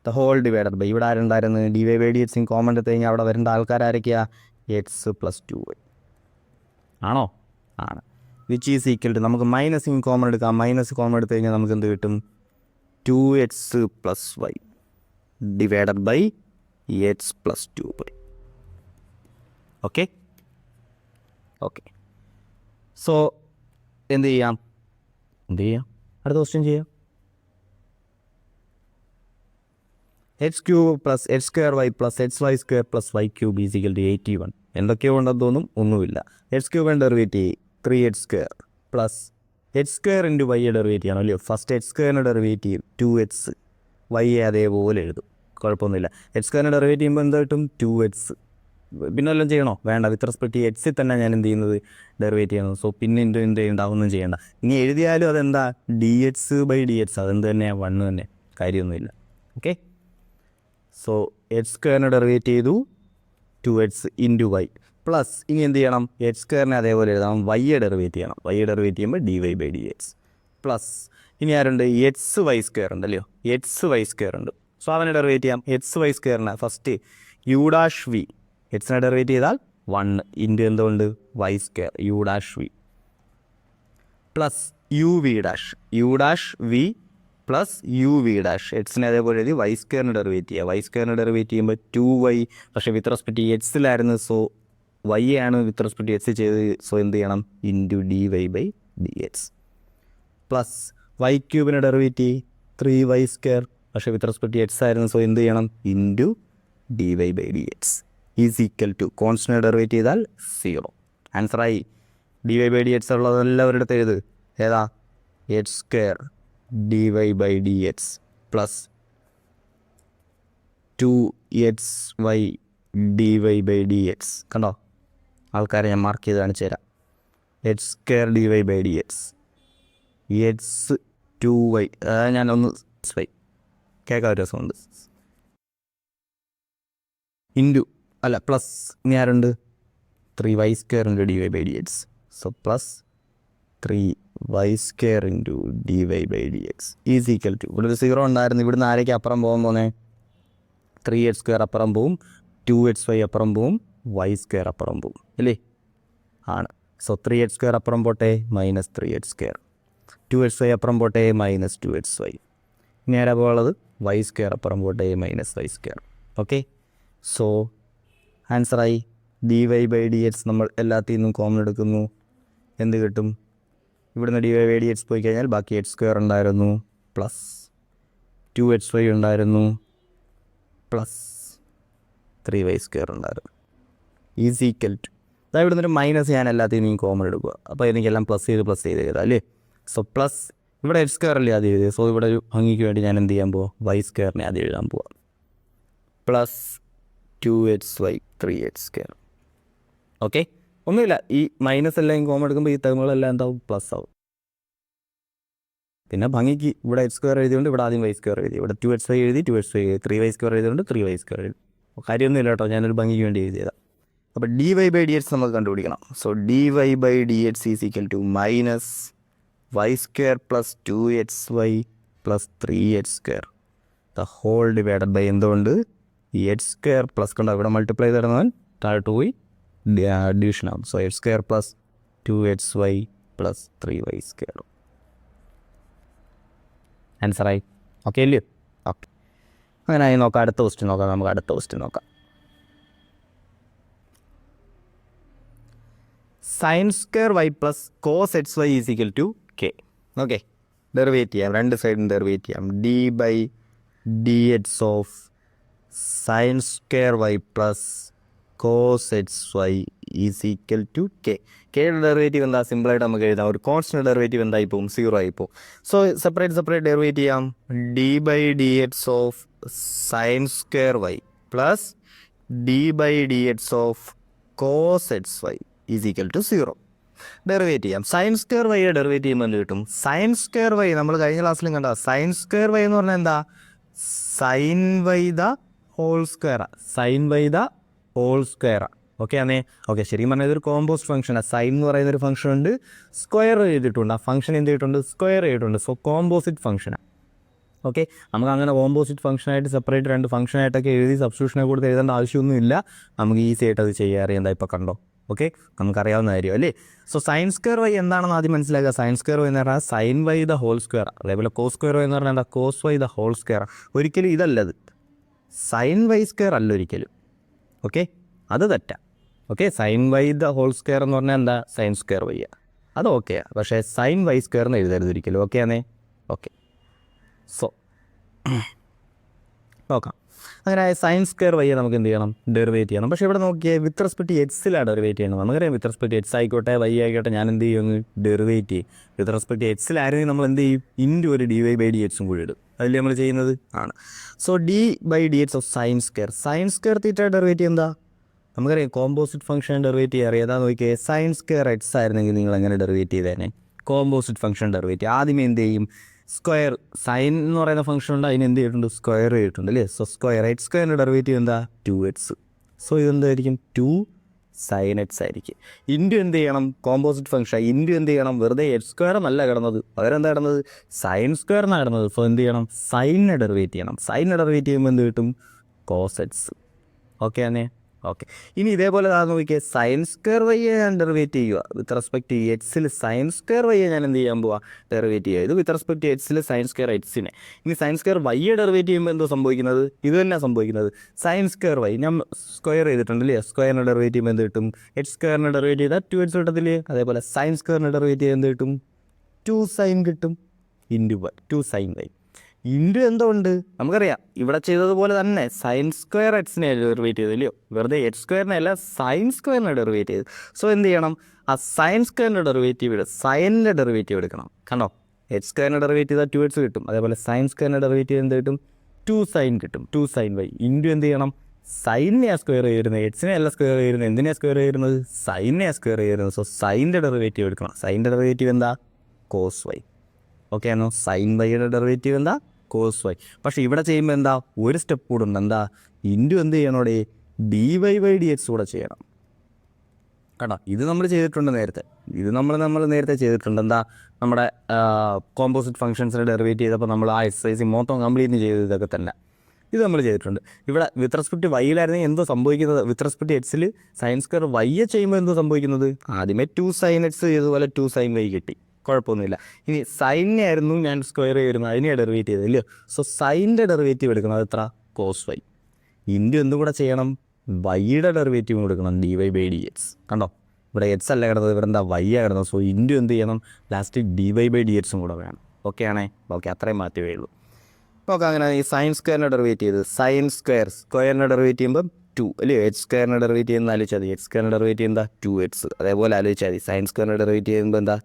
the whole divided by, ഇവിടെ ആരുണ്ടായിരുന്നു, dy/dx കോമൺ എടുത്ത് കഴിഞ്ഞാൽ അവിടെ വരേണ്ട ആൾക്കാർ ആരൊക്കെയാണ്, x + 2y ആണോ, ആണ്. വിച്ച് ഈസ് ഈക്വൽ ടു, നമുക്ക് മൈനസ് കോമൺ എടുക്കാം. മൈനസ് കോമൺ എടുത്ത് കഴിഞ്ഞാൽ നമുക്ക് എന്ത് കിട്ടും, 2x + y divided by x + 2y. Okay okay. So എന്ത് ചെയ്യാം, അടുത്ത ക്വസ്റ്റ്യൻ ചെയ്യാം. x³ + x² y + xy² + y³ = 81. എന്തൊക്കെയോ ഉണ്ടെന്ന് തോന്നും, ഒന്നുമില്ല. x³ ഡെറിവേറ്റ് ചെയ്യും 3x² plus x² × y derivate ചെയ്യണം അല്ലയോ. ഫസ്റ്റ് x² ഡെറിവേറ്റ് ചെയ്യും 2x, y അതേപോലെ എഴുതും, കുഴപ്പമൊന്നുമില്ല. x² ഡെറിവേറ്റ് ചെയ്യുമ്പോൾ എന്താ കിട്ടും, 2x. പിന്നെ വല്ലതും ചെയ്യണോ, വേണ്ട. വിത്ത് റെസ്പെക്ട് എക്സിൽ തന്നെ ഞാൻ എന്ത് ചെയ്യുന്നത്, ഡെറിവേറ്റ് ചെയ്യുന്നത്. സോ പിന്നെ എന്ത് ചെയ്യേണ്ട, ഒന്നും ചെയ്യേണ്ട. ഇനി എഴുതിയാലും അതെന്താ, dx/dx, അതെന്ത് തന്നെയാണ്, 1 തന്നെ, കാര്യമൊന്നുമില്ല. ഓക്കെ. സോ x² ഡെറിവേറ്റ് ചെയ്തു 2x × y പ്ലസ് ഇനി എന്ത് ചെയ്യണം, x² അതേപോലെ എഴുതാം, y ഡെറിവേറ്റ് ചെയ്യണം. y ഡെറിവേറ്റ് ചെയ്യുമ്പോൾ dy/dx പ്ലസ് ഇനി ആരുണ്ട്, xy² ഉണ്ടല്ലോ, xy² ഉണ്ട്. സോ അവനെ ഡെറിവേറ്റ് ചെയ്യാം. xy² ഫസ്റ്റ് u'(v) എക്സിനെ ഡെറിവേറ്റ് ചെയ്താൽ 1 ഇൻറ്റു എന്തുകൊണ്ട്, y² u'(v) plus u'(v) plus u'(v') എക്സിനെ അതേപോലെ എഴുതി y² ഡെറിവേറ്റ് ചെയ്യുക. y² ഡെറിവേറ്റ് ചെയ്യുമ്പോൾ 2y, പക്ഷേ വിത്ത് റെസ്പെക്ട് എക്സിലായിരുന്നു. സോ y ആണ് വിത്ത് റെസ്പെക്ട് എക്സ് ചെയ്ത്. സോ എന്ത് ചെയ്യണം, into dy/dx plus y³ derivate ചെയ്യും 3y², പക്ഷേ വിത്ത് റെസ്പെക്ട് എക്സ് ആയിരുന്നു. സോ എന്ത് ചെയ്യണം, into dy/dx is equal to, constant derivate ചെയ്താൽ 0. ആൻസറായി. dy/dx ഉള്ളതെല്ലാം ഒരിടത്ത് എഴുത്. ഏതാ, x² dy/dx plus 2xy dy/dx. കണ്ടോ, ആൾക്കാരെ ഞാൻ മാർക്ക് ചെയ്ത് കാണിച്ചു തരാം. x² dy/dx x2y, ഞാനൊന്ന് കേൾക്കാൻ ഒരു രസമുണ്ട്, ഇൻറ്റു അല്ല പ്ലസ് ഇനി ആരുണ്ട്, 3y² into dy by dx. So plus 3y² into dy by dx is equal to, ഇവിടെ ഒരു 0 ഉണ്ടായിരുന്നു, ഇവിടുന്ന് ആരേക്ക് അപ്പുറം പോകാൻ പോകുന്നത്? 3x² അപ്പുറം പോവും, 2xy അപ്പുറം പോവും, y² അപ്പുറം പോവും അല്ലേ? ആണ്. സോ 3x² അപ്പുറം പോട്ടെ, -3x². 2xy അപ്പുറം പോട്ടെ, -2xy. ഇനി ആരാ പോകുള്ളത്? y² അപ്പുറം പോട്ടെ, -y². ഓക്കെ, സോ ആൻസറായി. dy by dx നമ്മൾ എല്ലാത്തിൽ നിന്നും കോമൺ എടുക്കുന്നു, എന്ത് കിട്ടും? ഇവിടുന്ന് dy by dx പോയി കഴിഞ്ഞാൽ ബാക്കി x² ഉണ്ടായിരുന്നു, പ്ലസ് 2xy ഉണ്ടായിരുന്നു, പ്ലസ് 3y² ഉണ്ടായിരുന്നു, ഈസ് ഈക്വൽ ടു. അതായത് ഇവിടുന്ന് ഒരു മൈനസ് ഞാൻ എല്ലാത്തിൽ നിന്നും കോമൺ എടുക്കുക. അപ്പോൾ എനിക്കെല്ലാം പ്ലസ് ചെയ്ത് എഴുതാം അല്ലേ? സോ പ്ലസ് ഇവിടെ x² അല്ലേ ആദ്യം എഴുതിയത്. സോ ഇവിടെ ഒരു ഭംഗിക്ക് വേണ്ടി ഞാൻ എന്ത് ചെയ്യാൻ പോവാം? y² ആദ്യം എഴുതാൻ പോവാം. Plus 2xy 3x². ഓക്കെ, ഒന്നുമില്ല, ഈ മൈനസ് എല്ലാം കോമൺ എടുക്കുമ്പോൾ ഈ ടേമുകളെല്ലാം എന്താവും? പ്ലസ് ആവും. പിന്നെ ഭംഗിക്ക് ഇവിടെ x² എഴുതിയുകൊണ്ട് ഇവിടെ ആദ്യം y² എഴുതി, ഇവിടെ 2xy എഴുതി, 2xy എഴുതി, 3y² എഴുതിയുകൊണ്ട് 3y² എഴുതി. കാര്യമൊന്നുമില്ല കേട്ടോ, ഞാനൊരു ഭംഗിക്ക് വേണ്ടി എഴുതിയതാണ്. അപ്പോൾ dy by dx നമുക്ക് കണ്ടുപിടിക്കണം. So dy by dx is equal to -y² plus 2xy plus 3x². The whole divided by എന്തുകൊണ്ട്? ഈ x² പ്ലസ് കൊണ്ട് ഇവിടെ മൾട്ടിപ്ലൈ ചെയ്തിരുന്നാൽ താഴോട്ട് പോയി ഡിവിഷനാകും. So x² plus 2xy plus 3y². ആൻസറായി. ഓക്കെ അല്ലേ? ഓക്കെ, അങ്ങനെ ആയി. നോക്കാം, അടുത്ത ക്വസ്റ്റ്യൻ നോക്കാം. നമുക്ക് അടുത്ത ക്വസ്റ്റ്യൻ നോക്കാം. sin² plus cos xy is equal to k. Okay, derivate ചെയ്യാം, രണ്ട് സൈഡും ഡെറിവേറ്റ് ചെയ്യാം. d by dx of sin² plus cos xy is equal to k. കെയുടെ ഡെറിവേറ്റീവ് എന്താ? സിമ്പിളായിട്ട് നമുക്ക് എഴുതാം. ഒരു കോൺസ്റ്റന്റ് ഡെറിവേറ്റീവ് എന്തായി പോകും? 0 ആയി പോകും. സോ സെപ്പറേറ്റ് ഡെറിവേറ്റ് ചെയ്യാം. d by dx of sin² plus d by dx of cos xy is equal to 0. Derivate ചെയ്യാം. sin² ഡെറിവേറ്റ് ചെയ്യുമ്പോൾ എന്ത് കിട്ടും? sin² നമ്മൾ കഴിഞ്ഞ ക്ലാസ്സിലും കണ്ട sin² എന്ന് പറഞ്ഞാൽ എന്താ? sin y the whole square. sin y the whole square. Okay ആണേ? ഓക്കെ, ശരിക്കും പറഞ്ഞാൽ ഇതൊരു കോമ്പോസിറ്റ് ഫംഗ്ഷനാണ്. സൈൻ എന്ന് പറയുന്ന ഒരു ഫംഗ്ഷൻ ഉണ്ട്, സ്ക്വയർ ചെയ്തിട്ടുണ്ട്. ആ ഫംഗ്ഷൻ എന്ത് ചെയ്തിട്ടുണ്ട്? സ്ക്വയർ ചെയ്തിട്ടുണ്ട്. സോ കോമ്പോസിറ്റ് ഫംഗ്ഷനാണ്. ഓക്കെ, നമുക്ക് അങ്ങനെ കോമ്പോസിറ്റ് ഫംഗ്ഷനായിട്ട് സെപ്പറേറ്റ് രണ്ട് ഫംഗ്ഷനായിട്ടൊക്കെ എഴുതി സബ്സ്റ്റിറ്റ്യൂഷനെ കൊടുത്ത് എഴുതേണ്ട ആവശ്യമൊന്നുമില്ല. നമുക്ക് ഈസി ആയിട്ട് അത് ചെയ്യാറിയാം. എന്താ ഇപ്പോൾ കണ്ടോ? ഓക്കെ, നമുക്കറിയാവുന്ന കാര്യം അല്ലേ? സോ sin² എന്താണെന്ന് ആദ്യം മനസ്സിലാക്കുക. sin² എന്ന് പറഞ്ഞാൽ sin y the whole square. അതേപോലെ cos² എന്ന് പറഞ്ഞാൽ എന്താ? cos y the whole square. ഒരിക്കലും ഇതല്ലത്, sin y² അല്ല ഒരിക്കലും. ഓക്കെ, അത് തെറ്റാ. Okay, sin y the whole square എന്ന് പറഞ്ഞാൽ എന്താ? sin² y. അത് ഓക്കെയാണ്, പക്ഷേ sin y² എന്ന് എഴുതരുത് ഒരിക്കലും. ഓക്കെ ആണേ? ഓക്കെ, സോ നോക്കാം. അങ്ങനെ sin² നമുക്ക് എന്ത് ചെയ്യണം? ഡെറിവേറ്റ് ചെയ്യണം. പക്ഷേ ഇവിടെ നോക്കിയാൽ വിത്ത് റെസ്പെക്ട് എക്സിലാണ് ഡെറിവേറ്റ് ചെയ്യണം. നമുക്കറിയാം വിത്ത് റെസ്പെക്ട് എക്സ് ആയിക്കോട്ടെ വൈ ആയിക്കോട്ടെ, ഞാൻ എന്ത് ചെയ്യും? ഡെറിവേറ്റ് ചെയ്യും. വിത്ത് റെസ്പെക്ട് എക്സിലായിരുന്നെങ്കിൽ നമ്മൾ എന്ത് ചെയ്യും? ഇൻറ്റു ഒരു dy by dx കൂടി ഇടും. അതിൽ നമ്മൾ ചെയ്യുന്നത് ആണ്. So d by dx of sin² theta derivate എന്താ? നമുക്കറിയാം കോമ്പോസിറ്റ് ഫംഗ്ഷൻ ഡെറിവേറ്റ് ചെയ്യാൻ അറിയാം. ഏതാ നോക്കിയേ? sin² x ആയിരുന്നെങ്കിൽ നിങ്ങൾ എങ്ങനെ ഡെറിവേറ്റ് ചെയ്തേനെ? കോമ്പോസിറ്റ് ഫംഗ്ഷൻ ഡെറിവേറ്റ് ആദ്യമേ എന്ത് ചെയ്യും? സ്ക്വയർ. സൈൻ എന്ന് പറയുന്ന ഫംഗ്ഷൻ ഉണ്ട്, അതിന് എന്ത് ചെയ്തിട്ടുണ്ട്? സ്ക്വയർ ചെയ്തിട്ടുണ്ട് അല്ലേ? സോ സ്ക്വയർ x² ഡെറിവേറ്റീവ് എന്താ? 2x. സോ ഇതെന്തായിരിക്കും? 2 sin x ആയിരിക്കും. ഇൻറ്റു എന്ത് ചെയ്യണം? കോമ്പോസിറ്റ് ഫംഗ്ഷൻ ഇൻറ്റു എന്ത് ചെയ്യണം? വെറുതെ x² എന്നല്ല കിടന്നത്, പകരം എന്താ കിടന്നത്? sin² എന്നാണ് കിടന്നത്. സോ എന്ത് ചെയ്യണം? സൈനിനെ ഡെറിവേറ്റ് ചെയ്യണം. സൈനിനെ ഡെറിവേറ്റ് ചെയ്യുമ്പോൾ എന്ത് കിട്ടും? cos x. ഓക്കെ ആണേ? ഓക്കെ, ഇനി ഇതേപോലെ നോക്കിയാൽ sin² ഞാൻ ഡെറിവേറ്റ് ചെയ്യുക. വിത്ത് റെസ്പെക്ട് എക്സിൽ sin² ഞാൻ എന്ത് ചെയ്യാൻ പോവാ? ഡെറിവേറ്റ് ചെയ്യുക. ഇത് വിത്ത് റെസ്പെക്ട് എക്സിൽ sin² എക്സിനെ. ഇനി sin² ഡെറിവേറ്റ് ചെയ്യുമ്പോൾ എന്തോ സംഭവിക്കുന്നത്? ഇത് തന്നെ സംഭവിക്കുന്നത്. sin² ഞാൻ സ്ക്വയർ ചെയ്തിട്ടുണ്ടല്ലേ? സ്ക്വയറിനെ ഡെറിവേറ്റ് ചെയ്യുമ്പോൾ എന്ത് കിട്ടും? x² ഡെറിവേറ്റ് ചെയ്താൽ 2x കിട്ടത്തില്ലേ? അതേപോലെ sin² ഡെറിവേറ്റ് ചെയ്താൽ എന്ത് കിട്ടും? 2 sin കിട്ടും. Into 2 sin y. ഇൻറ്റു എന്തുകൊണ്ട്? നമുക്കറിയാം ഇവിടെ ചെയ്തതുപോലെ തന്നെ sin² എക്സിനെ ഡെറിവേറ്റ് ചെയ്തില്ലയോ? വെറുതെ x² അല്ല sin² ഡെറിവേറ്റ് ചെയ്ത്. സോ എന്ത് ചെയ്യണം? ആ sin² ഡെറിവേറ്റീവ് സൈനിൻ്റെ ഡെറിവേറ്റീവ് എടുക്കണം. കണ്ടോ? x² ഡെറിവേറ്റ് ചെയ്താൽ 2x കിട്ടും. അതേപോലെ sin² ഡെറിവേറ്റ് ചെയ്ത് എന്ത് കിട്ടും? 2 sin കിട്ടും. 2 sin y. ഇൻറ്റു എന്ത് ചെയ്യണം? സൈനിനെയാണ് സ്ക്വയർ ചെയ്യുന്നത്, എക്സിനെ അല്ല സ്ക്വയർ ചെയ്യുന്നത്. എന്തിനാണ് സ്ക്വയർ ചെയ്യുന്നത്? സൈനിനെയാണ് സ്ക്വയർ ചെയ്യുന്നത്. സോ സൈൻ്റെ ഡെറിവേറ്റീവ് എടുക്കണം. സൈൻ്റെ ഡെറിവേറ്റീവ് എന്താ? cos y. ഓക്കെ ആണോ? sin y ഡെറിവേറ്റീവ് എന്താ? cos y. പക്ഷേ ഇവിടെ ചെയ്യുമ്പോൾ എന്താ? ഒരു സ്റ്റെപ്പ് കൂടുണ്ട്. എന്താ? ഇൻറ്റു എന്ത് ചെയ്യണോടെ? dy by dx കൂടെ ചെയ്യണം. കേട്ടോ. ഇത് നമ്മൾ ചെയ്തിട്ടുണ്ട് നേരത്തെ, ഇത് നമ്മൾ നേരത്തെ ചെയ്തിട്ടുണ്ട്. എന്താ, നമ്മുടെ കോമ്പോസിറ്റ് ഫംഗ്ഷൻസിനെ ഡെറിവേറ്റ് ചെയ്തപ്പോൾ നമ്മൾ ആ എക്സസൈസ് മൊത്തം കംപ്ലീറ്റ് ചെയ്ത് ഇതൊക്കെ തന്നെ ഇത് നമ്മൾ ചെയ്തിട്ടുണ്ട്. ഇവിടെ വിത്ത് റെസ്പെക്ട് വൈയിലായിരുന്നെങ്കിൽ എന്തോ സംഭവിക്കുന്നത്, വിത്ത് റെസ്പെക്ട് എക്സിൽ സൈൻ സ്ക്വയർ വൈയെ ചെയ്യുമ്പോൾ എന്തോ സംഭവിക്കുന്നത്, ആദ്യമേ 2 sin x ചെയ്തതുപോലെ 2 sin y കിട്ടി, കുഴപ്പമൊന്നുമില്ല. ഇനി സൈനിനെ ആയിരുന്നു ഞാൻ സ്ക്വയർ ചെയ്യുന്നത്, അതിനെ ഡെറിവേറ്റ് ചെയ്തത് ഇല്ലയോ. സോ സൈൻ്റെ ഡെറിവേറ്റീവ് എടുക്കണം, അത് എത്ര, കോസ് വൈ. ഇൻറ്റു എന്തും കൂടെ ചെയ്യണം, വൈയുടെ ഡെറിവേറ്റീവ് കൊടുക്കണം, dy/dx. കണ്ടോ, ഇവിടെ എക്സ് അല്ല കിടന്നത്, ഇവിടെ എന്താ വൈ ആ കിടന്നത്. സോ ഇൻറ്റു എന്ത് ചെയ്യണം, ലാസ്റ്റ് dy/dxും കൂടെ വേണം. ഓക്കെ ആണേ, ഓക്കെ, അത്രയും മാറ്റമേ ഉള്ളൂ. ഓക്കെ, അങ്ങനെ ഈ സൈൻ സ്ക്വയറിനെ ഡെറിവേറ്റ് ചെയ്ത് സൈൻ സ്ക്വയറിനെ ഡെറിവേറ്റ് ചെയ്യുമ്പോൾ 2 അല്ലയോ. എച്ച് സ്ക്വയറിനെ ഡെറിവേറ്റ് ചെയ്യുന്നത് ആലോചിച്ചാൽ മതി, എച്ച് സ്ക്വയറിനെ ഡെറിവേറ്റ് ചെയ്യുന്നത് 2x. അതേപോലെ ആലോചിച്ചാൽ മതി, സൈൻ സ്ക്വയറിനെ ഡെറിവേറ്റ് ചെയ്യുമ്പോൾ എന്താ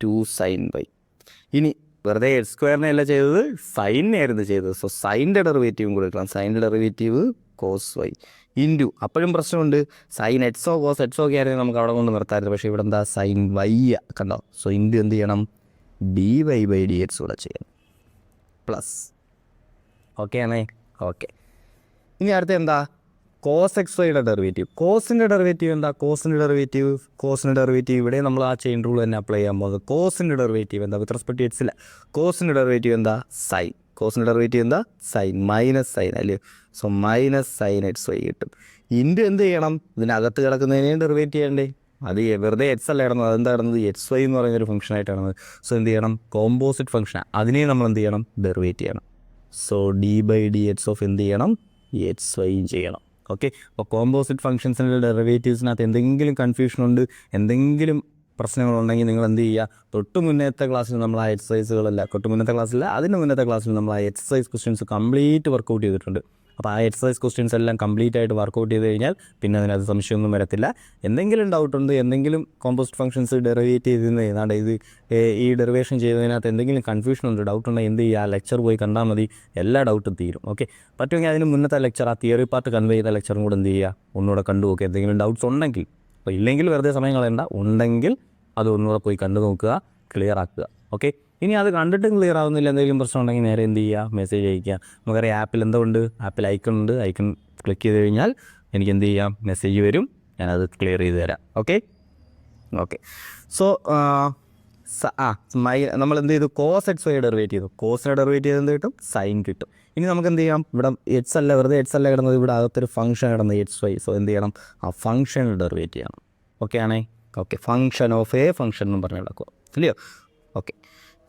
2 sin y. ഇനി വെറുതെ എച്ച് സ്ക്വയറിനെ അല്ല ചെയ്തത്, സൈനിനെ ആയിരുന്നു ചെയ്തത്. സോ സൈൻ്റെ ഡെറിവേറ്റീവും കൊടുക്കണം, സൈൻ്റെ ഡെറിവേറ്റീവ് കോസ് വൈ ഇൻറ്റു, അപ്പോഴും പ്രശ്നമുണ്ട്, സൈൻ എക്സോ കോസ് എക്സോ ഒക്കെ ആയിരുന്നു നമുക്ക് അവിടെ കൊണ്ട് നിർത്താറുണ്ട്. പക്ഷേ ഇവിടെ എന്താ സൈൻ വൈ കണ്ടോ. സോ ഇൻറ്റു എന്ത് ചെയ്യണം, dy/dx കൂടെ ചെയ്യണം, പ്ലസ്. ഓക്കെ ആണേ, ഓക്കെ. ഇനി അടുത്ത എന്താ, കോസ് എക്സ് വൈയുടെ ഡെറിവേറ്റീവ്. കോസിൻ്റെ ഡെറിവേറ്റീവ് എന്താ, കോസിൻ്റെ ഡെറിവേറ്റീവ് ഇവിടെ നമ്മൾ ആ ചെയിൻ റൂൾ തന്നെ അപ്ലൈ ചെയ്യാൻ പോകുന്നത്. കോസിൻ്റെ ഡെറിവേറ്റീവ് എന്താ, വിത്ത് റെസ്പെക്ട് ടു എക്സില്ല. കോസിൻ്റെ ഡെറിവേറ്റീവ് എന്താ, സൈൻ. കോസിൻ്റെ ഡെറിവേറ്റീവ് എന്താ, സൈൻ, മൈനസ് സൈൻ അല്ലേ. So minus sine x y കിട്ടും. ഇൻറ്റു എന്ത് ചെയ്യണം, ഇതിനകത്ത് കിടക്കുന്നതിനെയും ഡെറിവേറ്റ് ചെയ്യണ്ടേ. അത് വെറുതെ എക്സ് അല്ല കിടന്നത്, അതെന്താ കിടന്നത്, എക്സ് വൈ എന്ന് പറയുന്നൊരു ഫംഗ്ഷനായിട്ടാണ്. സോ എന്ത് ചെയ്യണം, കോമ്പോസിറ്റ് ഫംഗ്ഷനാണ്, അതിനെ നമ്മൾ എന്ത് ചെയ്യണം, ഡെറിവേറ്റ് ചെയ്യണം. സോ d/dx ഓഫ് എന്ത് ചെയ്യണം, എക്സ് വൈയും ചെയ്യണം. ഓക്കെ, അപ്പോൾ കോമ്പോസിറ്റ് ഫംഗ്ഷൻസിൻ്റെ ഡെറിവേറ്റീവ്സിനകത്ത് എന്തെങ്കിലും കൺഫ്യൂഷൻ ഉണ്ട്, എന്തെങ്കിലും പ്രശ്നങ്ങളുണ്ടെങ്കിൽ നിങ്ങൾ എന്ത് ചെയ്യുക, തൊട്ട് മുന്നത്തെ ക്ലാസ്സിൽ നമ്മൾ ആ എക്സസൈസുകളല്ല, അതിന് മുന്നത്തെ ക്ലാസ്സിൽ നമ്മൾ ആ എക്സസൈസ് ക്വസ്റ്റ്യൻസ് കംപ്ലീറ്റ് വർക്കൗട്ട് ചെയ്തിട്ടുണ്ട്. അപ്പോൾ ആ എക്സസൈസ് ക്വസ്റ്റ്യൻസ് എല്ലാം കംപ്ലീറ്റ് ആയിട്ട് വർക്കൗട്ട് ചെയ്ത് കഴിഞ്ഞാൽ പിന്നെ അതിനകത്ത് സംശയമൊന്നും വരത്തില്ല. എന്തെങ്കിലും ഡൗട്ടുണ്ട്, എന്തെങ്കിലും കോമ്പോസിറ്റ് ഫംഗ്ഷൻസ് ഡെറിവേറ്റ് ചെയ്തിരുന്ന ഏതാണ്ട് ഇത് ഈ ഡെറിവേഷൻ ചെയ്തതിനകത്ത് എന്തെങ്കിലും കൺഫ്യൂഷൻ ഉണ്ട്, ഡൗട്ട് ഉണ്ടെങ്കിൽ എന്ത് ചെയ്യുക, ലെക്ചർ പോയി കണ്ടാൽ മതി, എല്ലാ ഡൗട്ടും തീരും. ഓക്കെ, പറ്റുമെങ്കിൽ അതിന് മുന്നത്തെ ലെക്ചർ, ആ തിയറി പാർട്ട് കൺവേ ചെയ്ത ലെക്ചറും കൂടെ എന്ത് ചെയ്യുക, ഒന്നുകൂടെ കണ്ടു നോക്കുക. എന്തെങ്കിലും ഡൗട്ട്സ് ഉണ്ടെങ്കിൽ, അപ്പോൾ ഇല്ലെങ്കിൽ വെറുതെ സമയം കളയണ്ട, ഉണ്ടെങ്കിൽ അത് ഒന്നുകൂടെ പോയി കണ്ടു നോക്കുക, ക്ലിയർ ആക്കുക. ഓക്കെ, ഇനി അത് കണ്ടിട്ടും ക്ലിയർ ആവുന്നില്ല, എന്തെങ്കിലും പ്രശ്നം ഉണ്ടെങ്കിൽ നേരെ എന്ത് ചെയ്യുക, മെസ്സേജ് അയയ്ക്കുക. നമുക്കറിയാം ആപ്പിൽ എന്തുകൊണ്ട്, ആപ്പിൽ ഐക്കൺ ഉണ്ട്, ഐക്കൺ ക്ലിക്ക് ചെയ്ത് കഴിഞ്ഞാൽ എനിക്ക് എന്ത് ചെയ്യാം, മെസ്സേജ് വരും, ഞാനത് ക്ലിയർ ചെയ്ത് തരാം. ഓക്കെ, സോ നമ്മൾ എന്ത് ചെയ്തു, കോസ് എക്സ് വൈ ഡെറിവേറ്റ് ചെയ്തു. കോസിനെ ഡെറിവേറ്റ് ചെയ്ത് എന്ത് കിട്ടും, സൈൻ കിട്ടും. ഇനി നമുക്ക് എന്ത് ചെയ്യാം, ഇവിടെ എക്സ് അല്ല, വെറുതെ എക്സ് അല്ല കിടന്നത്, ഇവിടെ അകത്തൊരു ഫംഗ്ഷൻ കിടന്നത് എക്സ് വൈ. സോ എന്ത് ചെയ്യണം, ആ ഫംഗ്ഷൻ ഡെറിവേറ്റ് ചെയ്യണം. ഓക്കെ ആണേ, okay, function of a function എന്ന് പറഞ്ഞ് കിടക്കുക ഇല്ലയോ. ഓക്കെ,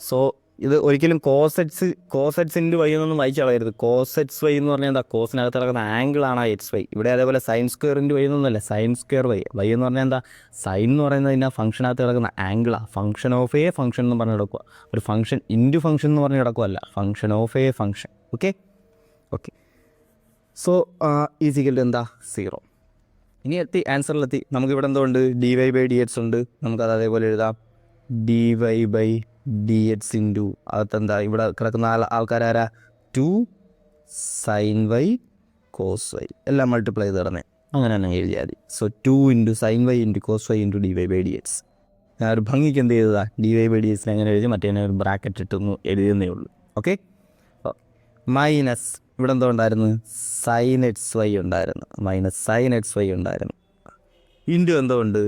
സോ ഇത് ഒരിക്കലും കോസ് എക്സ് ഇൻറ്റു വൈ എന്നൊന്നും വായിച്ച് കളയരുത്. കോസ് എക്സ് വൈ എന്ന് പറഞ്ഞാൽ എന്താ, കോസിനകത്ത് കിടക്കുന്ന ആംഗിളാണ് ആ എക്സ് വൈ. ഇവിടെ അതേപോലെ സൈൻ സ്ക്വയർ ഇൻറ്റു വൈ എന്നൊന്നുമല്ല, സൈൻ സ്ക്വയർ വൈ. വൈ എന്ന് പറഞ്ഞാൽ എന്താ, സൈൻ എന്ന് പറയുന്നത് ഇതിൻ്റെ ഫംഗ്ഷനകത്ത് കിടക്കുന്ന ആംഗിളാണ്. ഫംഗ്ഷൻ ഓഫ് എ ഫംഗ്ഷൻ എന്ന് പറഞ്ഞ് കിടക്കുക, ഒരു ഫംഗ്ഷൻ ഇൻറ്റു ഫംഗ്ഷൻ എന്ന് പറഞ്ഞ് കിടക്കുകയല്ല, function of a function. Okay, so ഈസിക്കൽ എന്താ, 0. ഇനി ആൻസറിലെത്തി. നമുക്കിവിടെ എന്തുകൊണ്ട്, dy/dx ഉണ്ട്, നമുക്കത് അതേപോലെ എഴുതാം, dy/dx ഇൻറ്റു അകത്തെന്താ, ഇവിടെ കിടക്കുന്ന ആൾക്കാരാരാ, 2 sin y cos y, എല്ലാം മൾട്ടിപ്ലൈ ചെയ്ത് കിടന്നേ, അങ്ങനെ തന്നെ എഴുതിയാൽ മതി. So 2 × sin y × cos y × dy/dx. ഞാൻ ഒരു ഭംഗിക്ക് എന്ത് ചെയ്തതാ, dy/dx എങ്ങനെ എഴുതി, മറ്റേ ഒരു ബ്രാക്കറ്റ് ഇട്ടൊന്ന് എഴുതുന്നേ ഉള്ളൂ. ഓക്കെ, മൈനസ് ഇവിടെ എന്തോ ഉണ്ടായിരുന്നു, സൈൻ എക്സ് വൈ ഉണ്ടായിരുന്നു, മൈനസ് സൈൻ എക്സ് വൈ ഉണ്ടായിരുന്നു, ഇൻറ്റു എന്തോ ഉണ്ട്,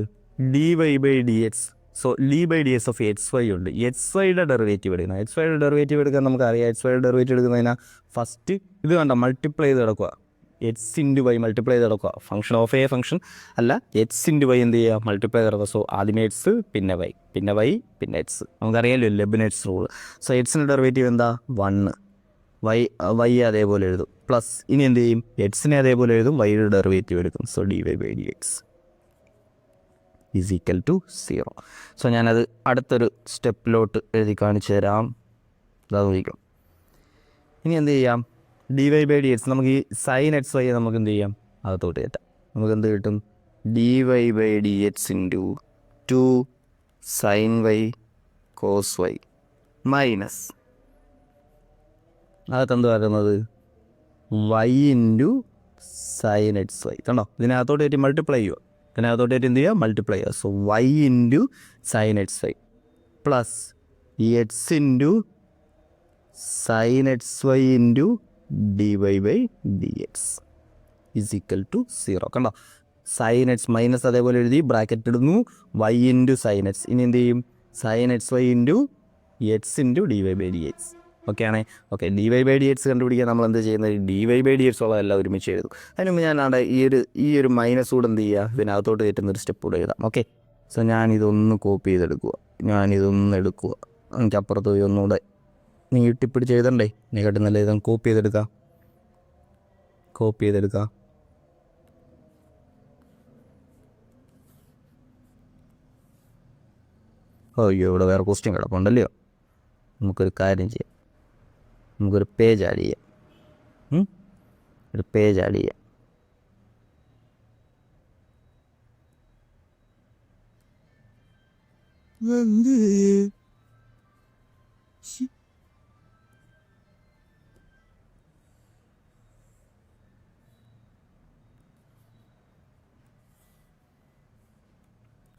dy/dx. So d/dx of x y ഉണ്ട്. എക്സ് വൈയുടെ ഡെറിവേറ്റീവ് എടുക്കണം. എക്സ് വൈയുടെ ഡെറിവേറ്റീവ് എടുക്കാൻ നമുക്കറിയാം, എക്സ് വൈയുടെ ഡെറിവേറ്റീവ് എടുക്കുന്നതിനാൽ ഫസ്റ്റ് ഇത് കണ്ട മൾട്ടിപ്ലൈ ചെയ്ത് കിടക്കുക, എക്സ് ഇൻറ്റു വൈ മൾട്ടിപ്ലൈ ചെയ്ത് കിടക്കുക. ഫംഗ്ഷൻ ഓഫ് എ ഫംഗ്ഷൻ അല്ല, എക്സ് ഇൻറ്റു വൈ എന്ത് ചെയ്യുക, മൾട്ടിപ്ലൈ ചെയ്ത് കിടക്കുക. സോ ആദ്യമേ എക്സ്, പിന്നെ വൈ, പിന്നെ എക്സ്. നമുക്കറിയാമല്ലോ ലെബിനെറ്റ്സ് റൂൾ. സോ എക്സിൻ്റെ ഡെറിവേറ്റീവ് എന്താ, 1. വൈ അതേപോലെ എഴുതും, പ്ലസ് ഇനി എന്ത് ചെയ്യും, എക്സിനെ അതേപോലെ എഴുതും, വൈയുടെ ഡെറിവേറ്റീവ് എടുക്കും. So dy/dx is equal to 0. So ഞാനത് അടുത്തൊരു സ്റ്റെപ്പിലോട്ട് എഴുതി കാണിച്ചു തരാം. അതാ നോക്കാം. ഇനി എന്ത് ചെയ്യാം, dy/dx നമുക്ക് ഈ സൈൻ എക്സ് വൈ നമുക്ക് എന്ത് ചെയ്യാം, അകത്തോട്ട് കയറ്റാം. നമുക്ക് എന്ത് കിട്ടും, dy/dx ഇൻറ്റു 2 sin y cos y minus അകത്തെന്ത് വരുന്നത്, y into sine x y. കണ്ടോ, ഇതിനകത്തോട്ട് കയറ്റി മൾട്ടിപ്ലൈ ചെയ്യുക, ഇതിനകത്തോട്ട് കയറ്റി എന്ത് ചെയ്യുക, മൾട്ടിപ്ലൈ ചെയ്യുക. So y into sine x y plus x into sine x y into dy/dx is equal to 0. കണ്ടോ, സൈൻ എക്സ് മൈനസ് അതേപോലെ എഴുതി ബ്രാക്കറ്റ് ഇടുന്നു വൈ ഇൻറ്റു സൈൻ എക്സ്. ഇനി എന്ത് ചെയ്യും? Sine x y into x into d y by d x. Okay ആണേ. Okay, d y by d x കണ്ടുപിടിക്കാൻ നമ്മൾ എന്ത് ചെയ്യുന്നത്? D y by d x ഉള്ളതെല്ലാം ഒരുമിച്ച് എഴുതും. അതിന് മുമ്പ് ഞാൻ അവിടെ ഈ ഒരു മൈനസ് കൂടെ എന്ത് ചെയ്യുക? ഇതിനകത്തോട്ട് കയറ്റുന്നൊരു സ്റ്റെപ്പ് കൂടെ എഴുതാം. ഓക്കെ, സോ ഞാനിതൊന്ന് കോപ്പി ചെയ്തെടുക്കുക. ഞാനിതൊന്ന് എടുക്കുക. എനിക്ക് അപ്പുറത്ത് പോയി ഒന്നുകൂടെ നീട്ടിപ്പിടിച്ച് എഴുതണ്ടേ? നീട്ടി നല്ല ഇതൊന്ന് കോപ്പി ചെയ്തെടുക്കാം. അയ്യോ, ഇവിടെ വേറെ ക്വസ്റ്റ്യൻ കിടപ്പുണ്ടല്ലോ. നമുക്കൊരു കാര്യം ചെയ്യാം, നമുക്കൊരു പേജ് ആഡ് ചെയ്യാം. ഒരു പേജ് ആഡ് ചെയ്യാം.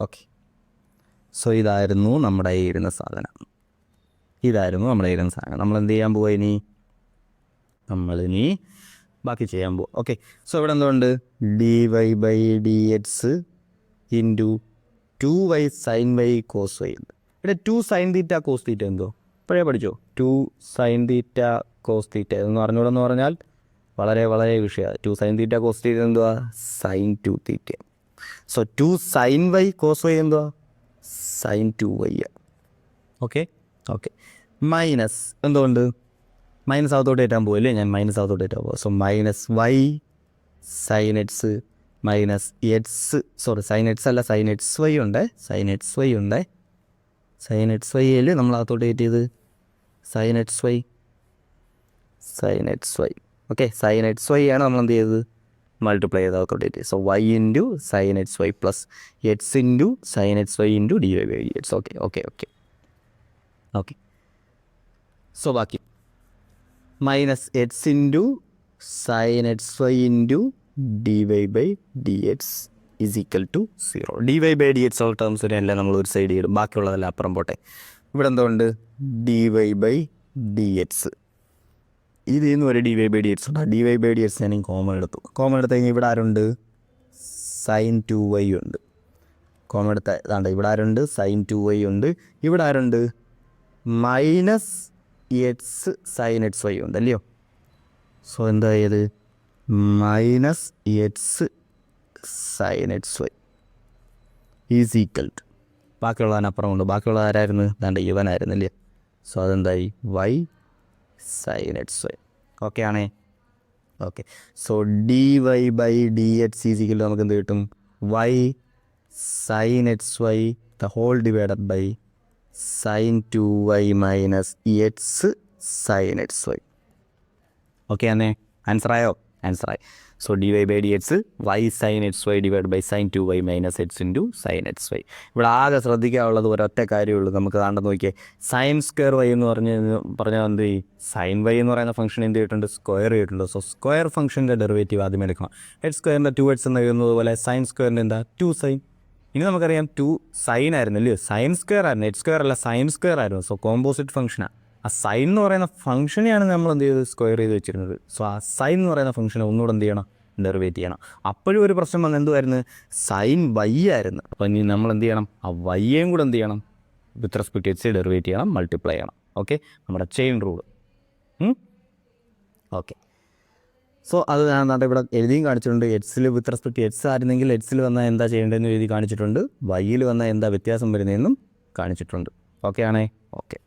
ഓക്കെ, സോ ഇതായിരുന്നു നമ്മുടെ ഈ ഇരുന്ന സാധനം. നമ്മൾ എന്ത് ചെയ്യാൻ പോവുക? നമ്മളിനി ബാക്കി ചെയ്യാൻ പോവുക. ഓക്കെ, സോ ഇവിടെ എന്തുകൊണ്ട്? D y by d x into 2y sine y cos y ഉണ്ട്. ഇവിടെ 2 സൈൻ തീറ്റ കോസ് തീറ്റ എന്തോ ഇപ്പോഴേ പഠിച്ചോ? 2 സൈൻ തീറ്റ കോസ് തീറ്റ എന്ന് പറഞ്ഞുകൂടെന്ന് പറഞ്ഞാൽ വളരെ വളരെ വിഷയമാണ്. 2 സൈൻ തീറ്റ കോസ് തീറ്റ എന്തുവാ? Sine 2 theta. So 2 sine y cos y എന്തുവാ? Sine 2y. ഓക്കെ, മൈനസ് എന്തുകൊണ്ട്? മൈനസ് അകത്തോട്ട് കയറ്റാൻ പോകല്ലേ? ഞാൻ മൈനസ് അകത്തോട്ട് കയറ്റാൻ പോകും. So minus y sine x minus x, sorry sine x അല്ല, സൈൻ എക്സ് വൈ ഉണ്ട്. സൈൻ എക്സ് വൈ അല്ലേ നമ്മൾ അകത്തോട്ട് കയറ്റിയത്? Sine x y. Okay, sine x y ആണ് നമ്മൾ എന്ത് ചെയ്തത്? മൾട്ടിപ്ലൈ ചെയ്ത് അകത്തോട്ട് കയറ്റി. So y into sine x y plus x into sine x y into d y by d x. Okay, so ബാക്കി minus x into sine x y into d y by d x is equal to 0. D y by d x ഉള്ള ടേംസിനെല്ലാം നമ്മൾ ഒരു side ഇടും, ബാക്കിയുള്ളതെല്ലാം അപ്പുറം പോട്ടെ. ഇവിടെ എന്തുകൊണ്ട്? D y by d x. ഇതിൽ നിന്ന് ഒരു d y by d x ഉണ്ട്. D y by d x ഞാൻ കോമൺ എടുത്തു കഴിഞ്ഞാൽ ഇവിടെ ആരുണ്ട്? സൈൻ 2y ഉണ്ട്. കോമൺ എടുത്ത ഇതാണ്ട് ഇവിടെ ആരുണ്ട്? സൈൻ 2y ഉണ്ട്. ഇവിടെ ആരുണ്ട്? Minus x sine x y ഉണ്ട് അല്ലയോ? സോ എന്തായത്? Minus x sine x y is equal to ബാക്കിയുള്ളതിനപ്പുറം ഉണ്ട്. ബാക്കിയുള്ളത് ആരായിരുന്നു? ദാണ്ട് ഇവനായിരുന്നു അല്ലേ? സോ അതെന്തായി? Y sine x y. Okay ആണേ. Okay, so d y by d x is equal to നമുക്ക് എന്ത് കിട്ടും? Y sine x y the whole divided by sine 2y minus x sine x y. Okay ആണേ? ആൻസറായി. So d y by d x y sine x y divide by sine 2y minus x into sine x y. ഇവിടെ ആകെ ശ്രദ്ധിക്കാനുള്ളത് ഒരൊറ്റ കാര്യമുള്ളൂ. നമുക്ക് കാണുന്നത് നോക്കിയേ, sign square Y എന്ന് പറഞ്ഞാൽ എന്ത് ചെയ്യും? സൈൻ വൈ എന്ന് പറയുന്ന ഫംഗ്ഷൻ എന്ത് ചെയ്തിട്ടുണ്ട്? സ്ക്വയർ ചെയ്തിട്ടുണ്ട്. സോ സ്ക്വയർ ഫംഗ്ഷൻ്റെ ഡെറിവേറ്റീവ് ആദ്യം എടുക്കണം. എക്സ് സ്ക്വയറിൻ്റെ 2x എന്ന് എഴുതുന്നത് പോലെ സൈൻ സ്ക്വയറിൻ്റെ എന്താ? 2 സൈൻ. ഇനി നമുക്കറിയാം 2 സൈൻ ആയിരുന്നു അല്ലയോ? സൈൻ സ്ക്വയർ ആയിരുന്നു, എക്സ് സ്ക്വയർ അല്ല, സൈൻ സ്ക്വയർ ആയിരുന്നു. സോ കോമ്പോസിറ്റ് ഫംഗ്ഷനാണ്. ആ സൈൻ എന്ന് പറയുന്ന ഫംഗ്ഷനെയാണ് നമ്മൾ എന്ത് ചെയ്ത് സ്ക്വയർ ചെയ്ത് വെച്ചിരുന്നത്. സോ ആ സൈൻ എന്ന് പറയുന്ന ഫംഗ്ഷനെ ഒന്നുകൂടെ എന്ത് ചെയ്യണം? ഡെറിവേറ്റ് ചെയ്യണം. അപ്പോഴും ഒരു പ്രശ്നം വന്ന് എന്തുമായിരുന്നു? സൈൻ വൈ ആയിരുന്നു. അപ്പോൾ ഇനി നമ്മൾ എന്ത് ചെയ്യണം? ആ വൈയേയും കൂടെ എന്ത് ചെയ്യണം? വിത്ത് റെസ്പെക്ട് എക്സ് ഡെറിവേറ്റ് ചെയ്യണം, മൾട്ടിപ്ലൈ ചെയ്യണം. ഓക്കെ, നമ്മുടെ ചെയിൻ റൂൾ. ഓക്കെ, സോ അത് ഞാൻ ഇവിടെ എഴുതിയും കാണിച്ചിട്ടുണ്ട്. എക്സിൽ വിത്ത് റെസ്പെക്ട് എക്സ് ആയിരുന്നെങ്കിൽ എക്സിൽ വന്നാൽ എന്താ ചെയ്യേണ്ടതെന്ന് എഴുതി കാണിച്ചിട്ടുണ്ട്. വൈയിൽ വന്നാൽ എന്താ വ്യത്യാസം വരുന്നതെന്നും കാണിച്ചിട്ടുണ്ട്. ഓക്കെ ആണേ? ഓക്കെ.